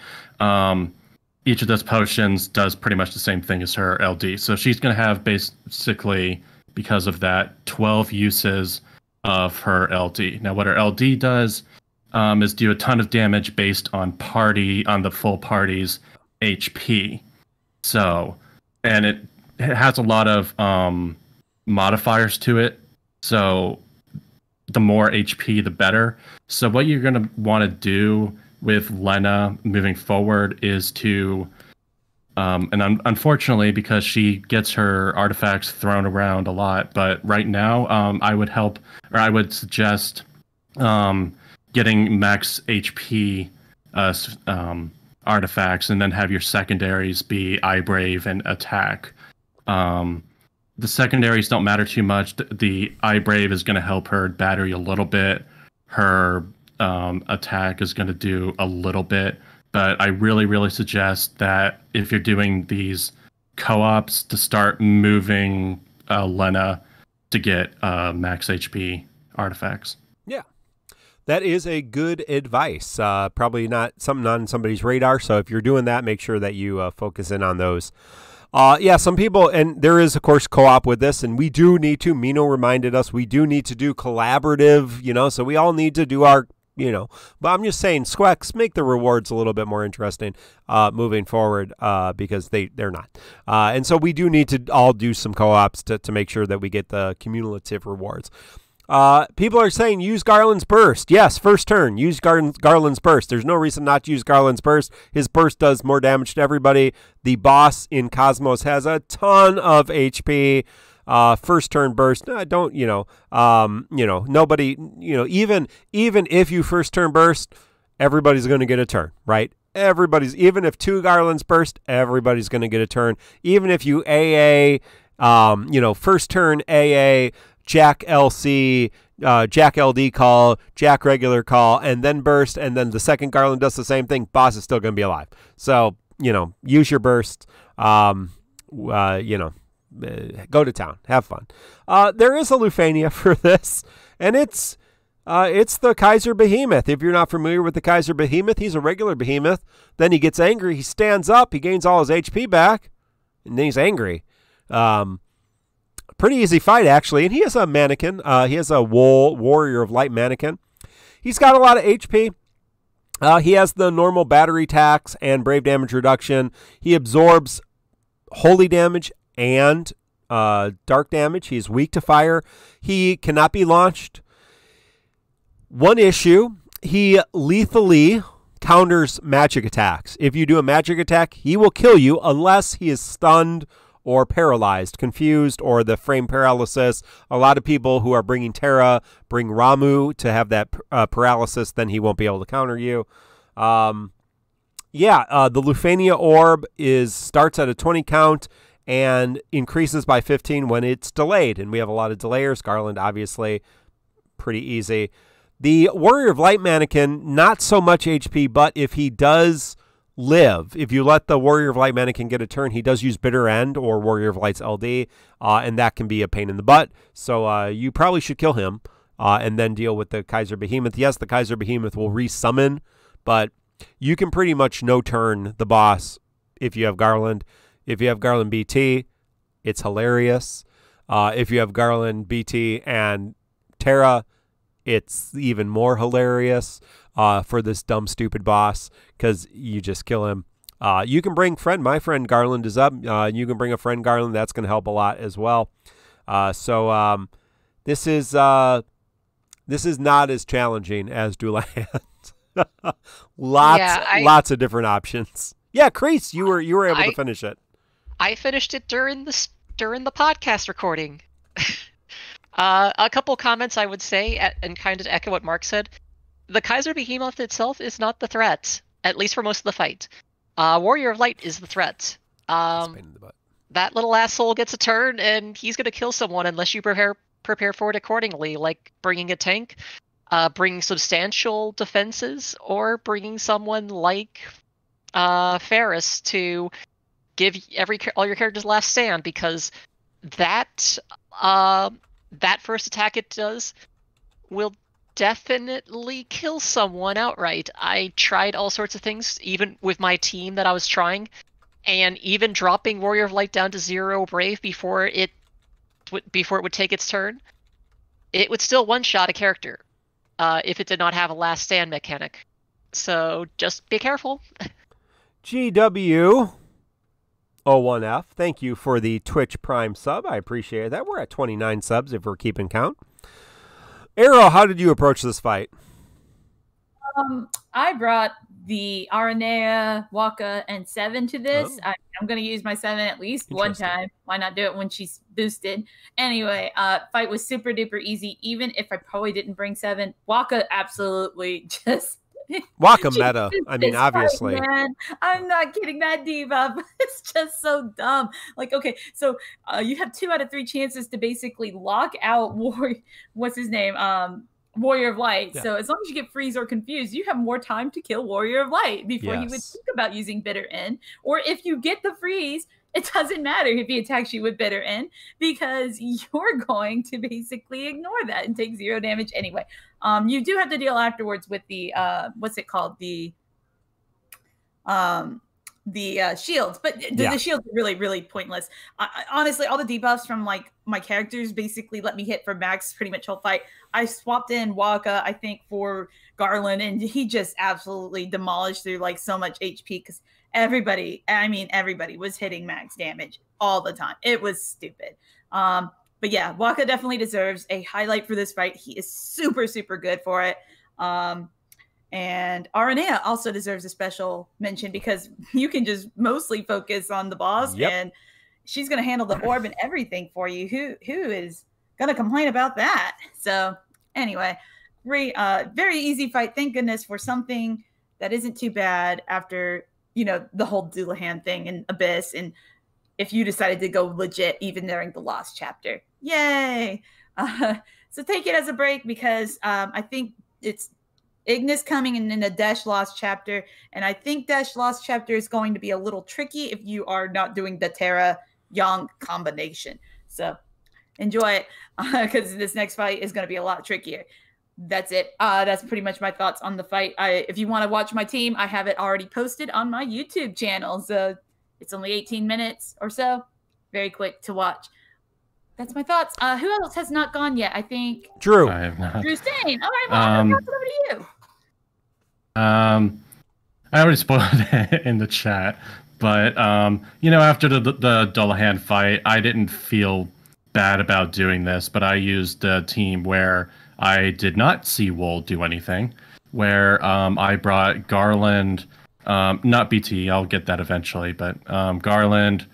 Each of those potions does pretty much the same thing as her LD. So she's going to have, basically, because of that, 12 uses of her LD. Now, what her LD does is do a ton of damage based on the full party's HP. So, and it has a lot of modifiers to it. So the more HP, the better. So what you're going to want to do with Lena moving forward is to, and unfortunately, because she gets her artifacts thrown around a lot, but right now I would suggest getting max HP artifacts and then have your secondaries be Eye Brave and Attack. The secondaries don't matter too much. The Eye Brave is going to help her battery a little bit. Her attack is going to do a little bit. But I really, really suggest that if you're doing these co-ops to start moving Lena to get max HP artifacts. Yeah, that is a good advice. Probably not something on somebody's radar. So if you're doing that, make sure that you focus in on those. Yeah, some people, and there is, of course, co-op with this, and we do need to, Mino reminded us, we do need to do collaborative, so we all need to do our, but I'm just saying, Squex, make the rewards a little bit more interesting moving forward because they're not. And so we do need to all do some co-ops to make sure that we get the cumulative rewards. People are saying use Garland's Burst. Yes, first turn, use Garland's Burst. There's no reason not to use Garland's Burst. His burst does more damage to everybody. The boss in Cosmos has a ton of HP. First turn burst. Nobody, even if you first turn burst, everybody's going to get a turn, right? Even if 2 Garlands burst, everybody's going to get a turn. Even if you AA, first turn AA, Jack LC, Jack LD call, Jack regular call, and then burst, and then the second Garland does the same thing, boss is still going to be alive. So, use your burst, go to town, have fun. There is a Lufania for this, and it's the Kaiser Behemoth. If you're not familiar with the Kaiser Behemoth, he's a regular behemoth. Then he gets angry, he stands up, he gains all his HP back, and then he's angry. Pretty easy fight, actually. And he has a mannequin. He has a Warrior of Light mannequin. He's got a lot of HP. He has the normal battery tax and brave damage reduction. He absorbs holy damage and dark damage. He's weak to fire. He cannot be launched. One issue, he lethally counters magic attacks. If you do a magic attack, he will kill you unless he is stunned or paralyzed, confused, or the frame paralysis. A lot of people who are bringing Terra bring Ramu to have that paralysis, then he won't be able to counter you. The Lufania Orb starts at a 20 count and increases by 15 when it's delayed, and we have a lot of delayers. Garland, obviously, pretty easy. The Warrior of Light mannequin, not so much HP, but if he does live, if you let the Warrior of Light mannequin get a turn, he does use Bitter End or Warrior of Light's LD, and that can be a pain in the butt. So you probably should kill him and then deal with the Kaiser Behemoth. Yes, the Kaiser Behemoth will resummon, but you can pretty much no-turn the boss if you have Garland. If you have Garland BT, it's hilarious. If you have Garland BT and Tara, it's even more hilarious for this dumb, stupid boss because you just kill him. You can bring my friend Garland is up. You can bring a friend Garland. That's going to help a lot as well. So this is not as challenging as Doulahan. Lots of different options. Yeah, Kreese, you were able to finish it. I finished it during the podcast recording. A couple comments I would say, and kind of to echo what Mark said. The Kaiser Behemoth itself is not the threat, at least for most of the fight. Warrior of Light is the threat. That little asshole gets a turn, and he's going to kill someone unless you prepare for it accordingly, like bringing a tank, bringing substantial defenses, or bringing someone like Ferris to give all your characters last stand, because that first attack it does will definitely kill someone outright. I tried all sorts of things, even with my team that I was trying, and even dropping Warrior of Light down to 0 Brave before it would take its turn, it would still one-shot a character if it did not have a last stand mechanic. So just be careful. GW01F, thank you for the Twitch Prime sub. I appreciate that. We're at 29 subs if we're keeping count. Arrow, how did you approach this fight? I brought the Aranea, Waka, and 7 to this. Oh. I'm going to use my 7 at least one time. Why not do it when she's boosted? Anyway, fight was super duper easy. Even if I probably didn't bring 7, Waka absolutely just... Waka meta. I mean, obviously. Fight, man. I'm not kidding. That debuff. It's just so dumb. Like, okay, so you have 2 out of 3 chances to basically lock out Warrior of Light. Yeah. So as long as you get freeze or confused, you have more time to kill Warrior of Light before you would think about using Bitter End. Or if you get the freeze, it doesn't matter if he attacks you with Bitter End, because you're going to basically ignore that and take 0 damage anyway. You do have to deal afterwards with the what's it called? The shields, but the shields are really, really pointless. Honestly, all the debuffs from like my characters basically let me hit for max pretty much whole fight. I swapped in Waka, I think, for Garland, and he just absolutely demolished through like so much HP because everybody was hitting max damage all the time. It was stupid. But yeah, Waka definitely deserves a highlight for this fight. He is super, super good for it. And Aranea also deserves a special mention because you can just mostly focus on the boss, and she's going to handle the orb and everything for you. Who is going to complain about that? So anyway, very easy fight. Thank goodness for something that isn't too bad after, the whole Doulahan thing and Abyss. And if you decided to go legit even during the Lost chapter, yay. So take it as a break because I think it's Ignis coming in a Dash Lost chapter, and I think Dash Lost chapter is going to be a little tricky if you are not doing the Terra Young combination. So enjoy it because this next fight is going to be a lot trickier. That's it. That's pretty much my thoughts on the fight. If you want to watch my team, I have it already posted on my YouTube channel. So it's only 18 minutes or so. Very quick to watch. That's my thoughts. Who else has not gone yet? I think Drew. I have not. Drew's staying. All right, well, I'll pass it over to you. I already spoiled it in the chat, but after the Doulahan fight, I didn't feel bad about doing this, but I used a team where I did not see Wool do anything, where I brought Garland, not BT, I'll get that eventually, but Garland,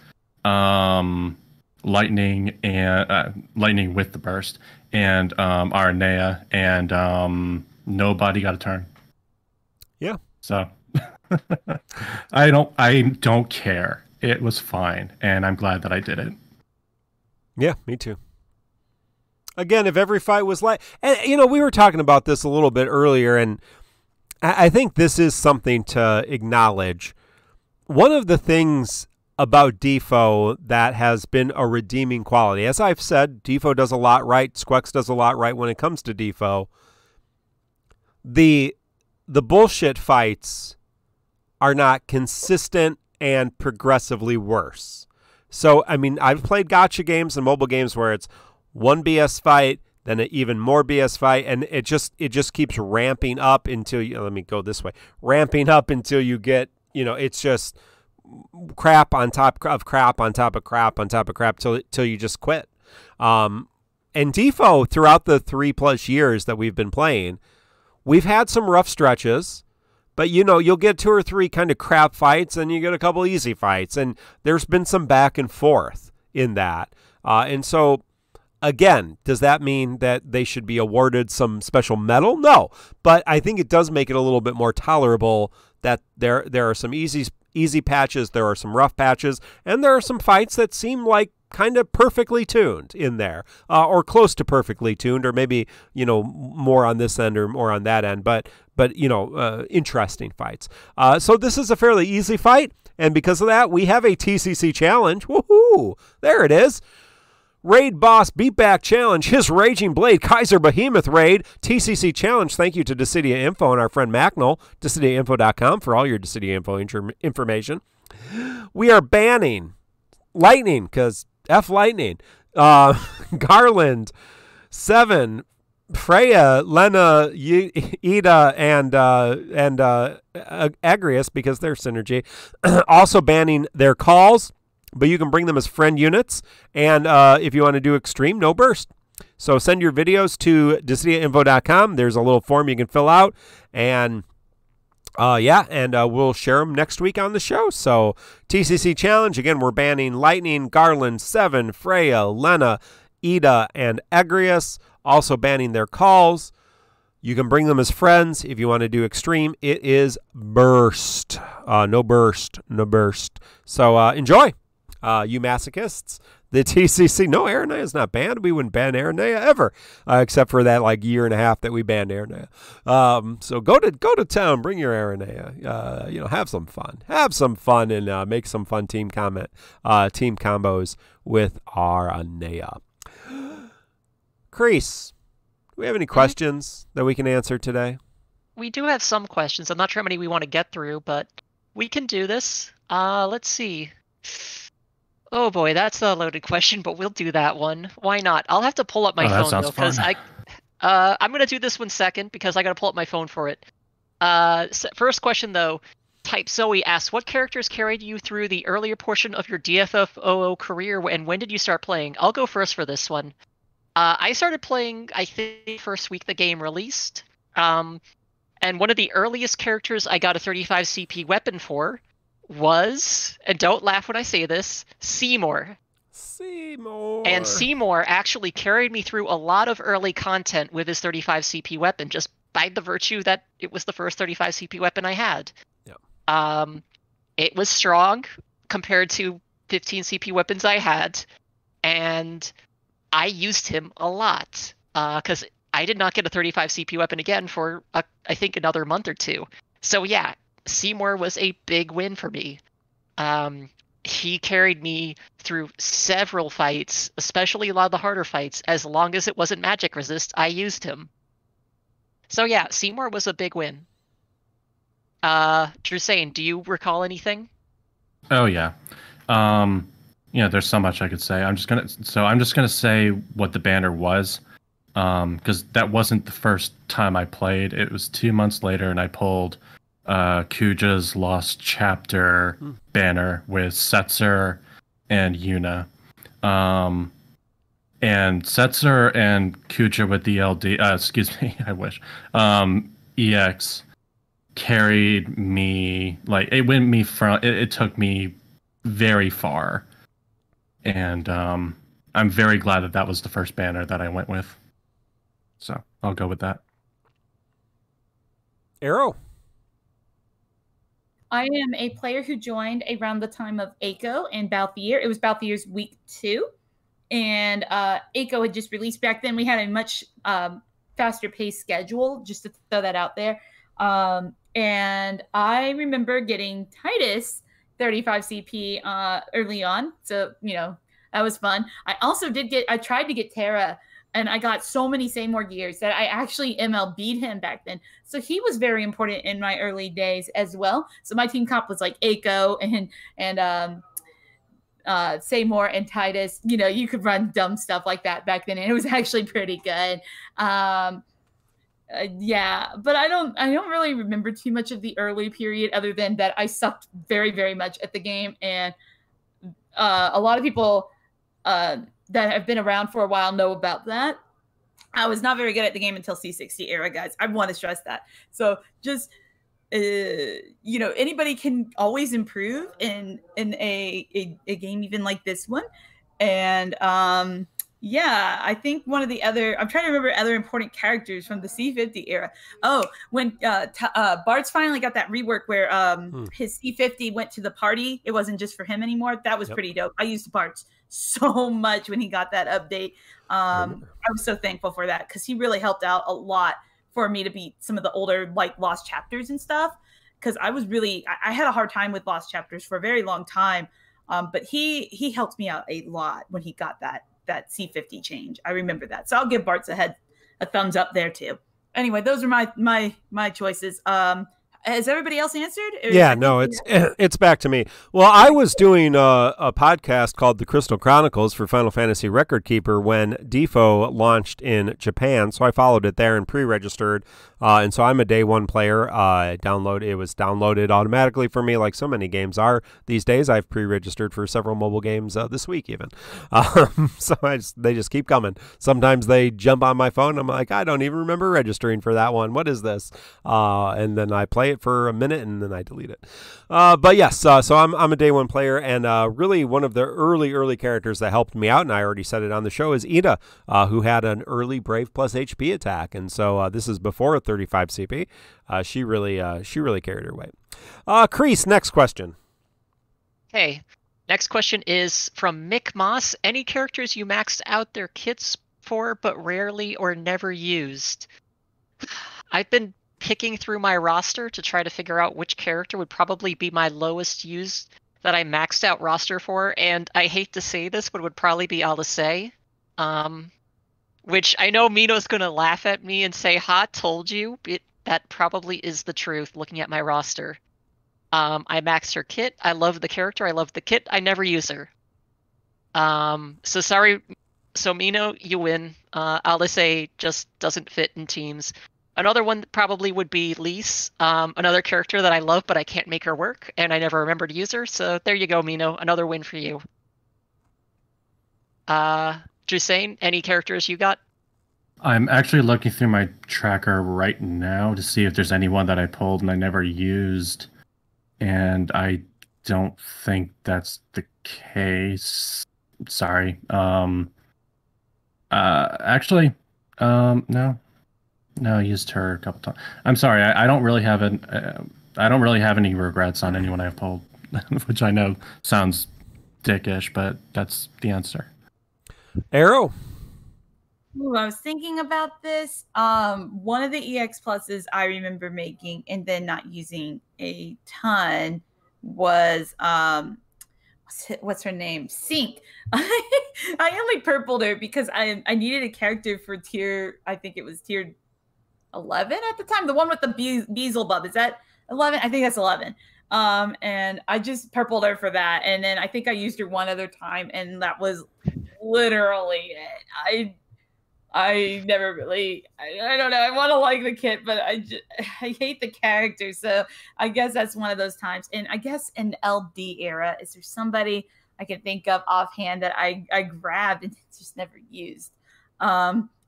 Lightning and Lightning with the burst, and Aranea, and nobody got a turn. Yeah. So I don't care. It was fine, and I'm glad that I did it. Yeah, me too. Again, if every fight was like, and we were talking about this a little bit earlier, and I think this is something to acknowledge. One of the things about Defo that has been a redeeming quality, as I've said, Defo does a lot right. Squex does a lot right when it comes to Defo. The bullshit fights are not consistent and progressively worse. So, I mean, I've played gacha games and mobile games where it's one BS fight, then an even more BS fight, and it just keeps ramping up until you, let me go this way, ramping up until you get, it's just crap on top of crap on top of crap on top of crap till you just quit. And Defo, throughout the 3+ years that we've been playing, we've had some rough stretches, but you'll get 2 or 3 kind of crap fights and you get a couple easy fights, and there's been some back and forth in that. And so, again, does that mean that they should be awarded some special medal? No, but I think it does make it a little bit more tolerable that there are some easy patches, there are some rough patches, and there are some fights that seem like kind of perfectly tuned in there, or close to perfectly tuned, or maybe, more on this end or more on that end, but interesting fights. So this is a fairly easy fight, and because of that, we have a TCC challenge. Woohoo! There it is. Raid Boss Beatback Challenge, his Raging Blade, Kaiser Behemoth Raid, TCC Challenge. Thank you to Dissidia Info and our friend Macnell, DissidiaInfo.com for all your Dissidia Info information. We are banning Lightning, because F Lightning, Garland, 7, Freya, Lena, Ida, and Agrius, because they're synergy. Also banning their calls, but you can bring them as friend units. And if you want to do extreme, no burst. So send your videos to DissidiaInfo.com. There's a little form you can fill out. And we'll share them next week on the show. So TCC Challenge, again, we're banning Lightning, Garland, 7, Freya, Lena, Ida, and Agrius. Also banning their calls. You can bring them as friends. If you want to do extreme, it is burst. No burst. So enjoy. You masochists. The TCC, no, Aranea is not banned. We wouldn't ban Aranea ever, except for that year and a half that we banned Aranea. So go to town, bring your Aranea. Have some fun, and make some fun team combos with Aranea. Kreese, do we have any questions that we can answer today? We do have some questions. I'm not sure how many we want to get through, but we can do this. Let's see. Oh boy, that's a loaded question, but we'll do that one. Why not? I'll have to pull up my phone though, because I'm gonna do this one second because I gotta pull up my phone for it. First question though, Type Zoe asks, what characters carried you through the earlier portion of your DFFOO career, and when did you start playing? I'll go first for this one. I started playing, I think, first week the game released. And one of the earliest characters I got a 35 CP weapon for was, and don't laugh when I say this, Seymour. And Seymour actually carried me through a lot of early content with his 35 CP weapon, just by the virtue that it was the first 35 CP weapon I had. Yep. It was strong compared to 15 CP weapons I had, and I used him a lot because I did not get a 35 CP weapon again for, I think, another month or two. So yeah, Seymour was a big win for me. He carried me through several fights, especially a lot of the harder fights. As long as it wasn't magic resist, I used him. So yeah, Seymour was a big win. Drusane, do you recall anything? Oh yeah. There's so much I could say. I'm just gonna say what the banner was, because that wasn't the first time I played. It was 2 months later, and I pulled Kuja's Lost Chapter banner with Setzer and Yuna. And Setzer and Kuja with the LD, I wish, EX carried me, it took me very far. And I'm very glad that was the first banner that I went with. So I'll go with that. Arrow. I am a player who joined around the time of Aiko and Balthier. It was Balthier's week 2. And Aiko had just released back then. We had a much faster paced schedule, just to throw that out there. And I remember getting Titus 35 CP early on. So, that was fun. I also I tried to get Terra and I got so many Seymour gears that I actually MLB'd him back then. So he was very important in my early days as well. So my team comp was like Aiko and Seymour and Titus. You know, you could run dumb stuff like that back then, and it was actually pretty good. Yeah, but I don't really remember too much of the early period, other than that I sucked very, very much at the game, and a lot of people that have been around for a while know about that. I was not very good at the game until C60 era, guys. I want to stress that. So just you know, anybody can always improve in a game even like this one, and yeah, I think one of the other, I'm trying to remember other important characters from the C50 era. Oh, when Bart's finally got that rework where his C50 went to the party. It wasn't just for him anymore. That was pretty dope. I used Bart's so much when he got that update. I was so thankful for that, because he really helped out a lot for me to beat some of the older like lost chapters and stuff. Because I was really, I had a hard time with lost chapters for a very long time. But he helped me out a lot when he got that C50 change. I remember that. So I'll give Bart's a thumbs up there too. Anyway, those are my choices. Has everybody else answered? Yeah, no, it's back to me. Well, I was doing a podcast called The Crystal Chronicles for Final Fantasy Record Keeper when DissidiaFFOO launched in Japan, so I followed it there and pre-registered. And so I'm a day one player. It was downloaded automatically for me, like so many games are these days. I've pre-registered for several mobile games this week even. So they just keep coming. Sometimes they jump on my phone. I'm like, I don't even remember registering for that one. What is this? And then I play it for a minute and then I delete it. But yes, so I'm a day one player, and really one of the early characters that helped me out, and I already said it on the show, is Ida, who had an early Brave plus HP attack, and so this is before a 35 CP. She really carried her weight. Kreese, next question. Okay, next question is from Mick Moss. Any characters you maxed out their kits for but rarely or never used? I've been picking through my roster to try to figure out which character would probably be my lowest used that I maxed out roster for, and I hate to say this, but it would probably be HaateXIII. Which I know Mino's going to laugh at me and say, "Ha, told you." That probably is the truth, looking at my roster. I maxed her kit. I love the character. I love the kit. I never use her. So sorry. So Mino, you win. HaateXIII just doesn't fit in teams. Another one probably would be Lise, another character that I love, but I can't make her work, and I never remember to use her. So there you go, Mino. Another win for you. Jusane, any characters you got? I'm actually looking through my tracker right now to see if there's anyone that I pulled and I never used, and I don't think that's the case. Sorry. Actually, no. No, I used her a couple times. I'm sorry. I don't really have any regrets on anyone I've pulled, which I know sounds dickish, but that's the answer. Arrow. Ooh, I was thinking about this. One of the EX pluses I remember making and then not using a ton was what's her name? Sync. I only purpled her because I needed a character for tier. I think it was tier 11 at the time. The one with the Beelzebub. Is that 11? I think that's 11. And I just purpled her for that. And then I think I used her one other time, and that was literally it. I never really, I don't know. I want to like the kit, but I hate the character. So I guess that's one of those times. And I guess in LD era, is there somebody I can think of offhand that I grabbed and just never used?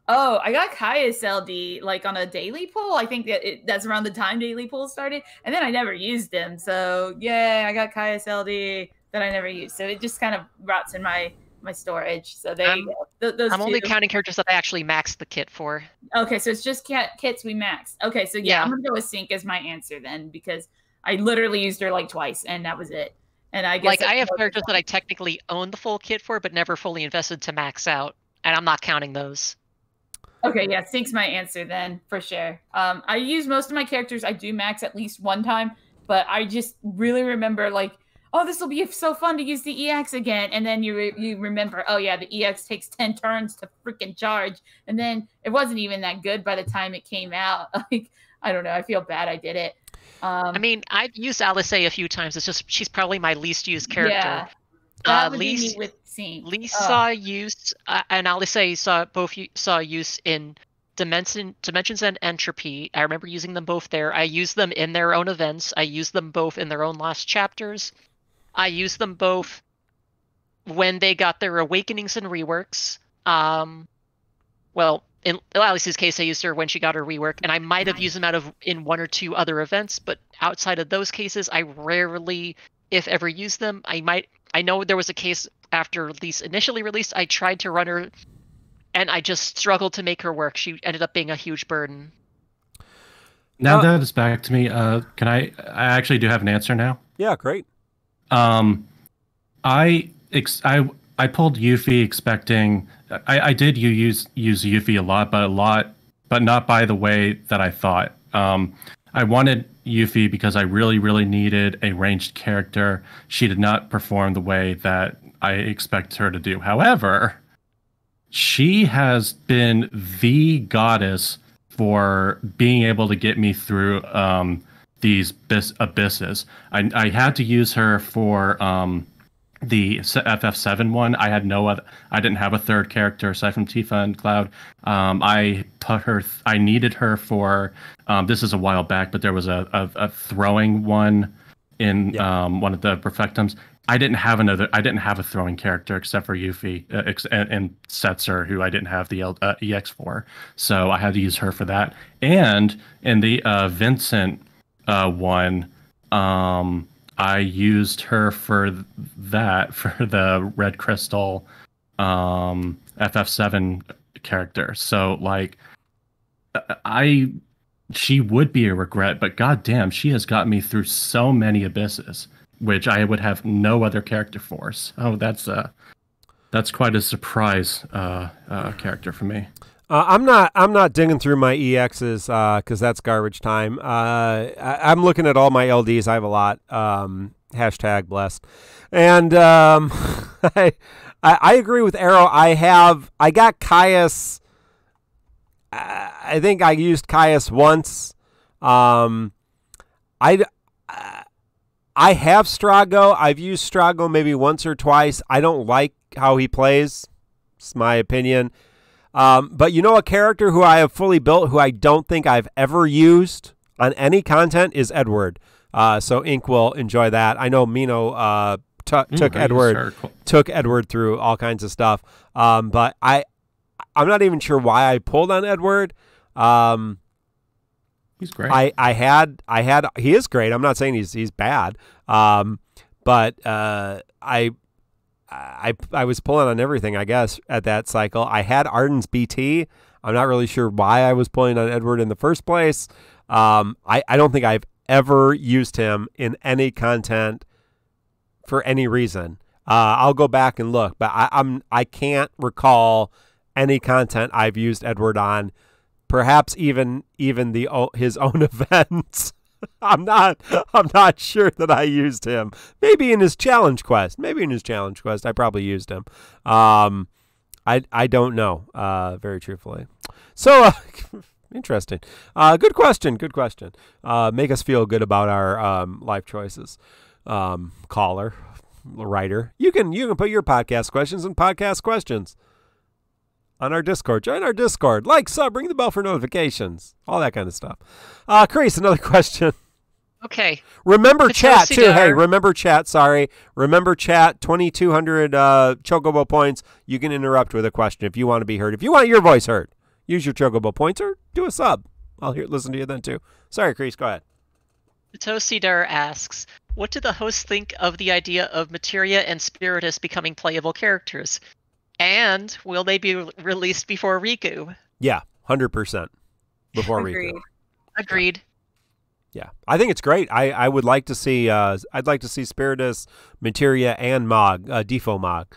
Oh, I got HaateXIII like on a daily pull. I think that's around the time daily pull started, and then I never used them. So yeah, I got HaateXIII that I never used. So it just kind of rots in my storage. So there you go. Those I'm two. only counting characters that I actually maxed the kit for. Okay, so it's just kits we maxed. Okay, so yeah, I'm gonna go with Sync as my answer then, because I literally used her like twice, and that was it. And I guess like I have characters that I technically own the full kit for, but never fully invested to max out, and I'm not counting those. Okay, yeah, Sync's my answer then, for sure. I use most of my characters. I do max at least one time, but I just really remember like, oh, this will be so fun to use the EX again. And then you remember, oh yeah, the EX takes 10 turns to freaking charge. And then it wasn't even that good by the time it came out. Like, I don't know. I feel bad I did it. I mean, I've used Alisaie a few times. It's just she's probably my least used character. Yeah, that would be me with Scene. Saw use, and Alisaie saw use in Dimensions and Entropy. I remember using them both there. I used them in their own events. I used them both in their own last chapters. I used them both when they got their awakenings and reworks. Well, in Alice's case, I used her when she got her rework, and I might have used them in one or two other events, but outside of those cases, I rarely, if ever, use them. I know there was a case after Lise initially released, I tried to run her, and I just struggled to make her work. She ended up being a huge burden. Now that it's back to me, can I actually do have an answer now? Yeah, great. I pulled Yuffie expecting I did use Yuffie a lot, but not by the way that I thought. I wanted Yuffie because I really, really needed a ranged character. She did not perform the way that I expect her to do. However, she has been the goddess for being able to get me through these abysses. I had to use her for the FF7 one. I had no other. I didn't have a third character aside from Tifa and Cloud. I needed her for. This is a while back, but there was a throwing one in one of the Perfectums. I didn't have a throwing character except for Yuffie and Setzer, who I didn't have the EX for. So I had to use her for that. And in the Vincent one, I used her for the Red Crystal FF7 character. So like she would be a regret, but goddamn, she has got me through so many abysses, which I would have no other character for. So that's quite a surprise character for me. I'm not digging through my EXs because that's garbage time. I'm looking at all my LDs. I have a lot. Hashtag blessed. And I agree with Arrow. I got Caius. I think I used Caius once. I have Strago. I've used Strago maybe once or twice. I don't like how he plays. It's my opinion. But you know a character who I have fully built who I don't think I've ever used on any content is Edward. So Ink will enjoy that. I know Mino took Edward through all kinds of stuff. But I'm not even sure why I pulled on Edward. He's great. He is great. I'm not saying he's bad. But I was pulling on everything, I guess, at that cycle. I had Arden's BT. I'm not really sure why I was pulling on Edward in the first place. I don't think I've ever used him in any content for any reason. I'll go back and look, but I can't recall any content I've used Edward on. Perhaps even his own events. I'm not sure that I used him. Maybe in his challenge quest. I probably used him. I don't know. Very truthfully. So interesting. Good question. Make us feel good about our life choices. Caller, writer. You can put your podcast questions in podcast questions on our Discord. Join our Discord. Like, sub, ring the bell for notifications. All that kind of stuff. Chris, another question. Okay. Remember chat, too. Hey, remember chat. Sorry. Remember chat. 2,200 Chocobo points. You can interrupt with a question if you want to be heard. If you want your voice heard, use your Chocobo points or do a sub. I'll listen to you then, too. Sorry, Chris. Go ahead. PoteauCedar asks, what do the hosts think of the idea of Materia and Spiritus becoming playable characters? And will they be released before Riku? Yeah, 100% before Riku. Agreed. Yeah, I think it's great. I would like to see. I'd like to see Spiritus, Materia, and Mog, Defo Mog,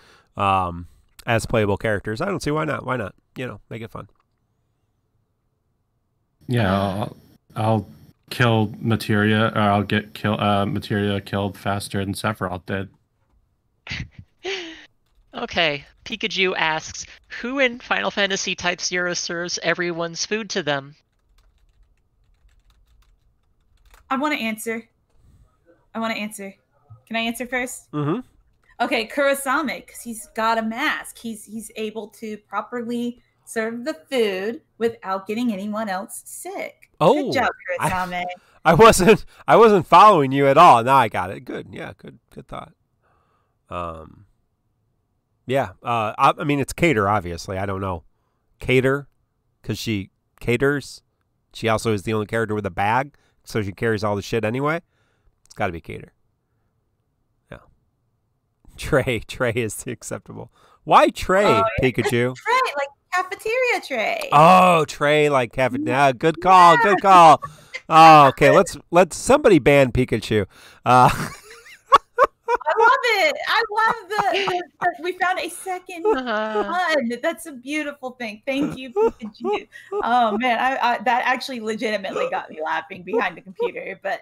as playable characters. I don't see why not. Why not? Make it fun. Yeah, I'll kill Materia, or I'll get Materia killed faster than Sephiroth did. Okay, Pikachu asks, who in Final Fantasy Type 0 serves everyone's food to them? I want to answer. Can I answer first? Mm-hmm. Okay, Kurosame, because he's got a mask. He's able to properly serve the food without getting anyone else sick. Oh, good job, Kurosame. I wasn't following you at all. Now I got it. Good. Yeah, good thought. Yeah. I mean, it's Cater, obviously. I don't know. Cater, because she caters. She also is the only character with a bag, so she carries all the shit anyway. It's got to be Cater. Yeah. Tray is acceptable. Why tray, Pikachu? Tray, like cafeteria tray. Oh, tray like cafeteria. Good call. Good call. Oh, okay. Let's somebody ban Pikachu. I love it. I love the we found a second one. That's a beautiful thing. Thank you, Pikachu. Oh man, I that actually legitimately got me laughing behind the computer. But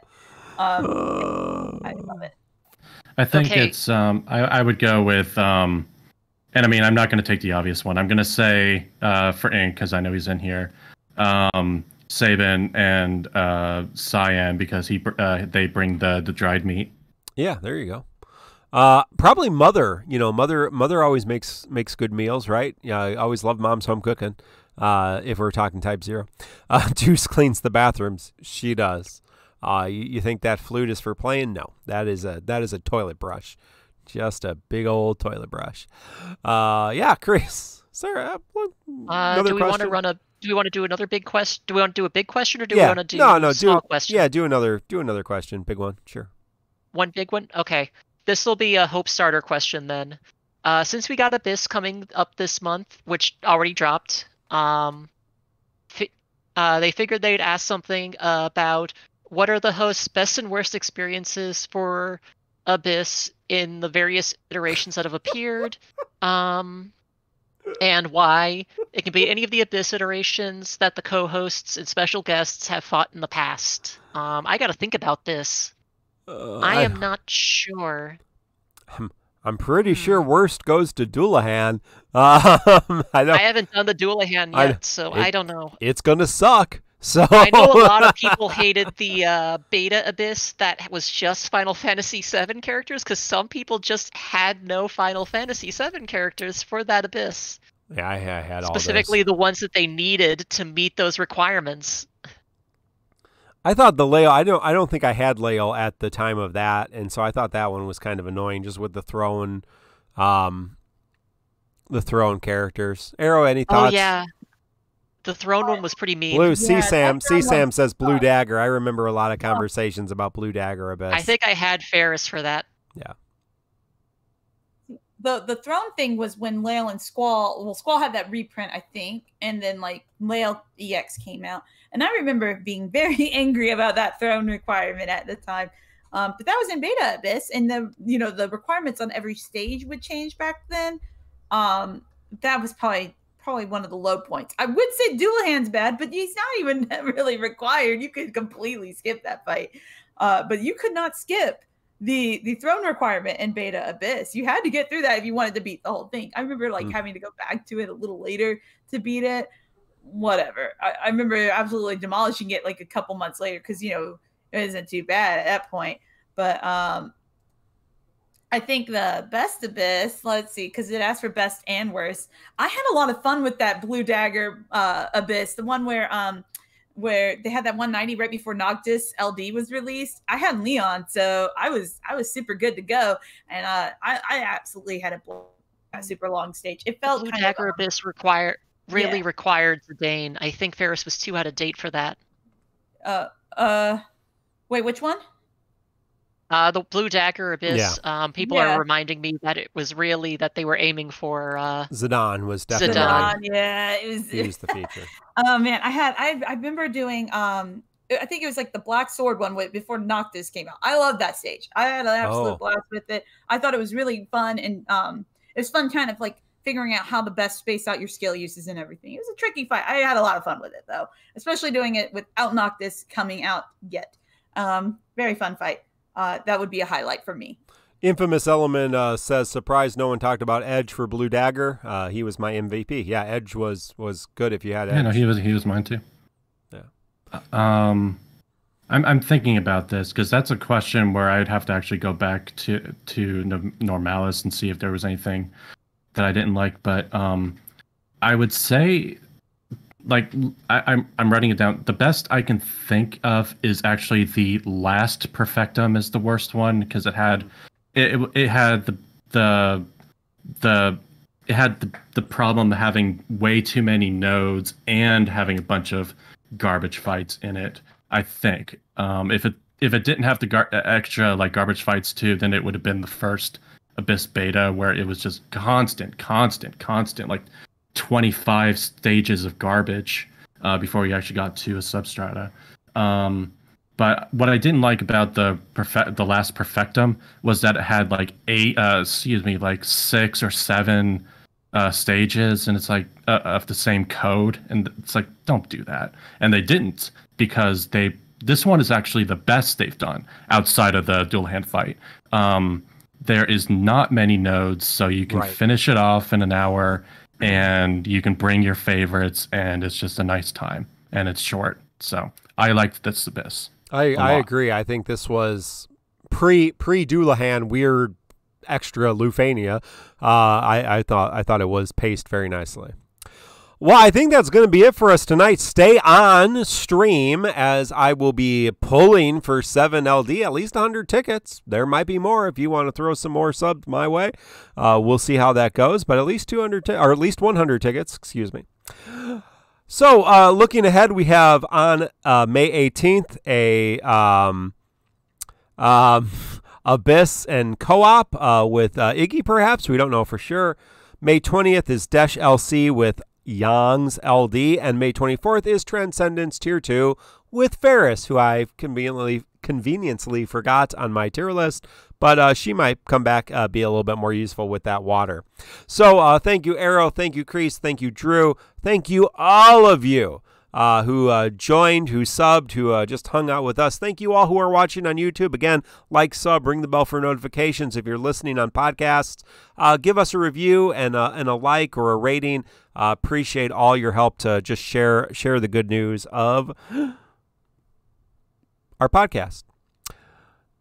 I love it. I think it's I would go with and I mean I'm not going to take the obvious one. I'm going to say for Ink because I know he's in here. Sabin and Cyan because they bring the dried meat. Yeah, there you go. Probably Mother. You know, Mother always makes good meals, right? Yeah, I always love Mom's home cooking. If we're talking Type 0, Juice cleans the bathrooms. She does. You think that flute is for playing? No, that is a toilet brush, just a big old toilet brush. Yeah, Chris. Sarah, do we want to run a? Do we want to do another big question? Do we want to do a big question, or do we want to do a small question? Yeah, do another question, big one, sure. One big one? Okay. This will be a Hope Starter question then. Since we got Abyss coming up this month, which already dropped, they figured they'd ask something about what are the host's best and worst experiences for Abyss in the various iterations that have appeared, and why. It can be any of the Abyss iterations that the co-hosts and special guests have fought in the past. I got to think about this. I am not sure. I'm pretty sure worst goes to Doulahan. I haven't done the Doulahan yet, so I don't know. It's gonna suck. So I know a lot of people hated the beta Abyss that was just Final Fantasy VII characters, because some people just had no Final Fantasy VII characters for that Abyss. Yeah, I had all specifically the ones that they needed to meet those requirements. I thought the Lael, I don't think I had Lael at the time of that, and so I thought that one was kind of annoying, just with the throwing characters. Arrow, any thoughts? Oh yeah, the throne one was pretty mean. Blue C-Sam says Blue Dagger. I remember a lot of conversations about Blue Dagger Abyss. I think I had Ferris for that. Yeah. The throne thing was when Lael and Squall. Well, Squall had that reprint, I think, and then like Lael EX came out. And I remember being very angry about that throne requirement at the time. But that was in beta Abyss, and the requirements on every stage would change back then. That was probably one of the low points. I would say Doulahan's bad, but he's not even really required. You could completely skip that fight. But you could not skip the throne requirement in beta Abyss. You had to get through that if you wanted to beat the whole thing. I remember having to go back to it a little later to beat it. Whatever. I remember absolutely demolishing it like a couple months later because it isn't too bad at that point. But I think the best Abyss, let's see, because it asked for best and worst. I had a lot of fun with that Blue Dagger Abyss, the one where they had that 190 right before Noctis LD was released. I had Leon, so I was super good to go, and I absolutely had a super long stage. It felt Blue Dagger Abyss required Zidane. I think Ferris was too out of date for that. Wait, which one? The Blue Dagger Abyss. Yeah. People are reminding me that it was really that they were aiming for Zidane was definitely Zidane. Yeah, it was the feature. Oh man, I remember doing I think it was like the Black Sword one before Noctis came out. I loved that stage. I had an absolute blast with it. I thought it was really fun, and it was fun kind of like figuring out how to best space out your skill uses and everything. It was a tricky fight. I had a lot of fun with it, though, especially doing it without Noctis coming out yet. Very fun fight. That would be a highlight for me. Infamous Element says, surprised no one talked about Edge for Blue Dagger. He was my MVP. Yeah, Edge was good if you had Edge. Yeah, no, he was mine too. Yeah. I'm thinking about this because that's a question where I'd have to actually go back to Normalis and see if there was anything that I didn't like. But I would say, like, I'm writing it down. The best I can think of is actually the last Perfectum is the worst one because it had the problem of having way too many nodes and having a bunch of garbage fights in it. I think if it didn't have the extra like garbage fights too, then it would have been the first Abyss beta where it was just constant, like 25 stages of garbage before you actually got to a substrata. But what I didn't like about the last Perfectum was that it had like 6 or 7 stages, and it's like of the same code, and it's like, don't do that. And they didn't, because this one is actually the best they've done outside of the dual hand fight. There is not many nodes, so you can finish it off in an hour, and you can bring your favorites, and it's just a nice time, and it's short. So I liked this Abyss. I agree. I think this was pre-Doulahan weird extra Lufania. I thought it was paced very nicely. Well, I think that's going to be it for us tonight. Stay on stream as I will be pulling for 7LD, at least 100 tickets. There might be more if you want to throw some more subs my way. We'll see how that goes, but at least 100 tickets, excuse me. So, looking ahead, we have on May 18th a Abyss and co-op with Iggy, perhaps. We don't know for sure. May 20th is Desh LC with Yang's LD, and May 24th is Transcendence Tier 2 with Ferris, who I conveniently forgot on my tier list, but she might come back, be a little bit more useful with that water. So thank you, Arrow. Thank you, Crease. Thank you, Drew. Thank you, all of you who joined, who subbed, who just hung out with us. Thank you all who are watching on YouTube. Again, like, sub, ring the bell for notifications. If you're listening on podcasts, give us a review and a like or a rating. Appreciate all your help to just share the good news of our podcast.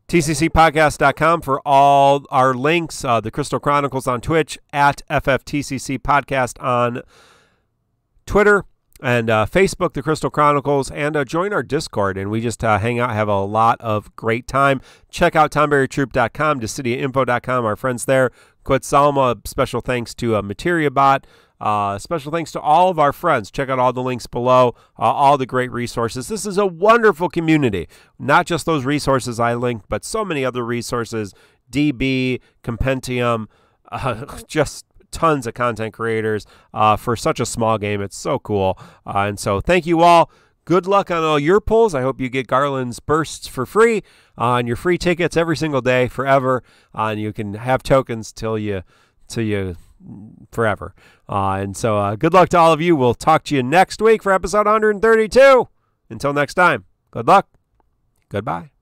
TCCpodcast.com for all our links. The Crystal Chronicles on Twitch, at FFTCC Podcast on Twitter and Facebook, The Crystal Chronicles, and join our Discord. And we just hang out, have a lot of great time. Check out TonberryTroupe.com, DissidiaFFOO.com, our friends there. Quetzalma, special thanks to MateriaBot. Special thanks to all of our friends. Check out all the links below, all the great resources. This is a wonderful community. Not just those resources I linked, but so many other resources, DB, Compendium, just tons of content creators for such a small game. It's so cool. And so thank you all. Good luck on all your pulls. I hope you get Garland's bursts for free on your free tickets every single day forever. And you can have tokens till you forever. And so good luck to all of you. We'll talk to you next week for episode 132. Until next time, good luck. Goodbye.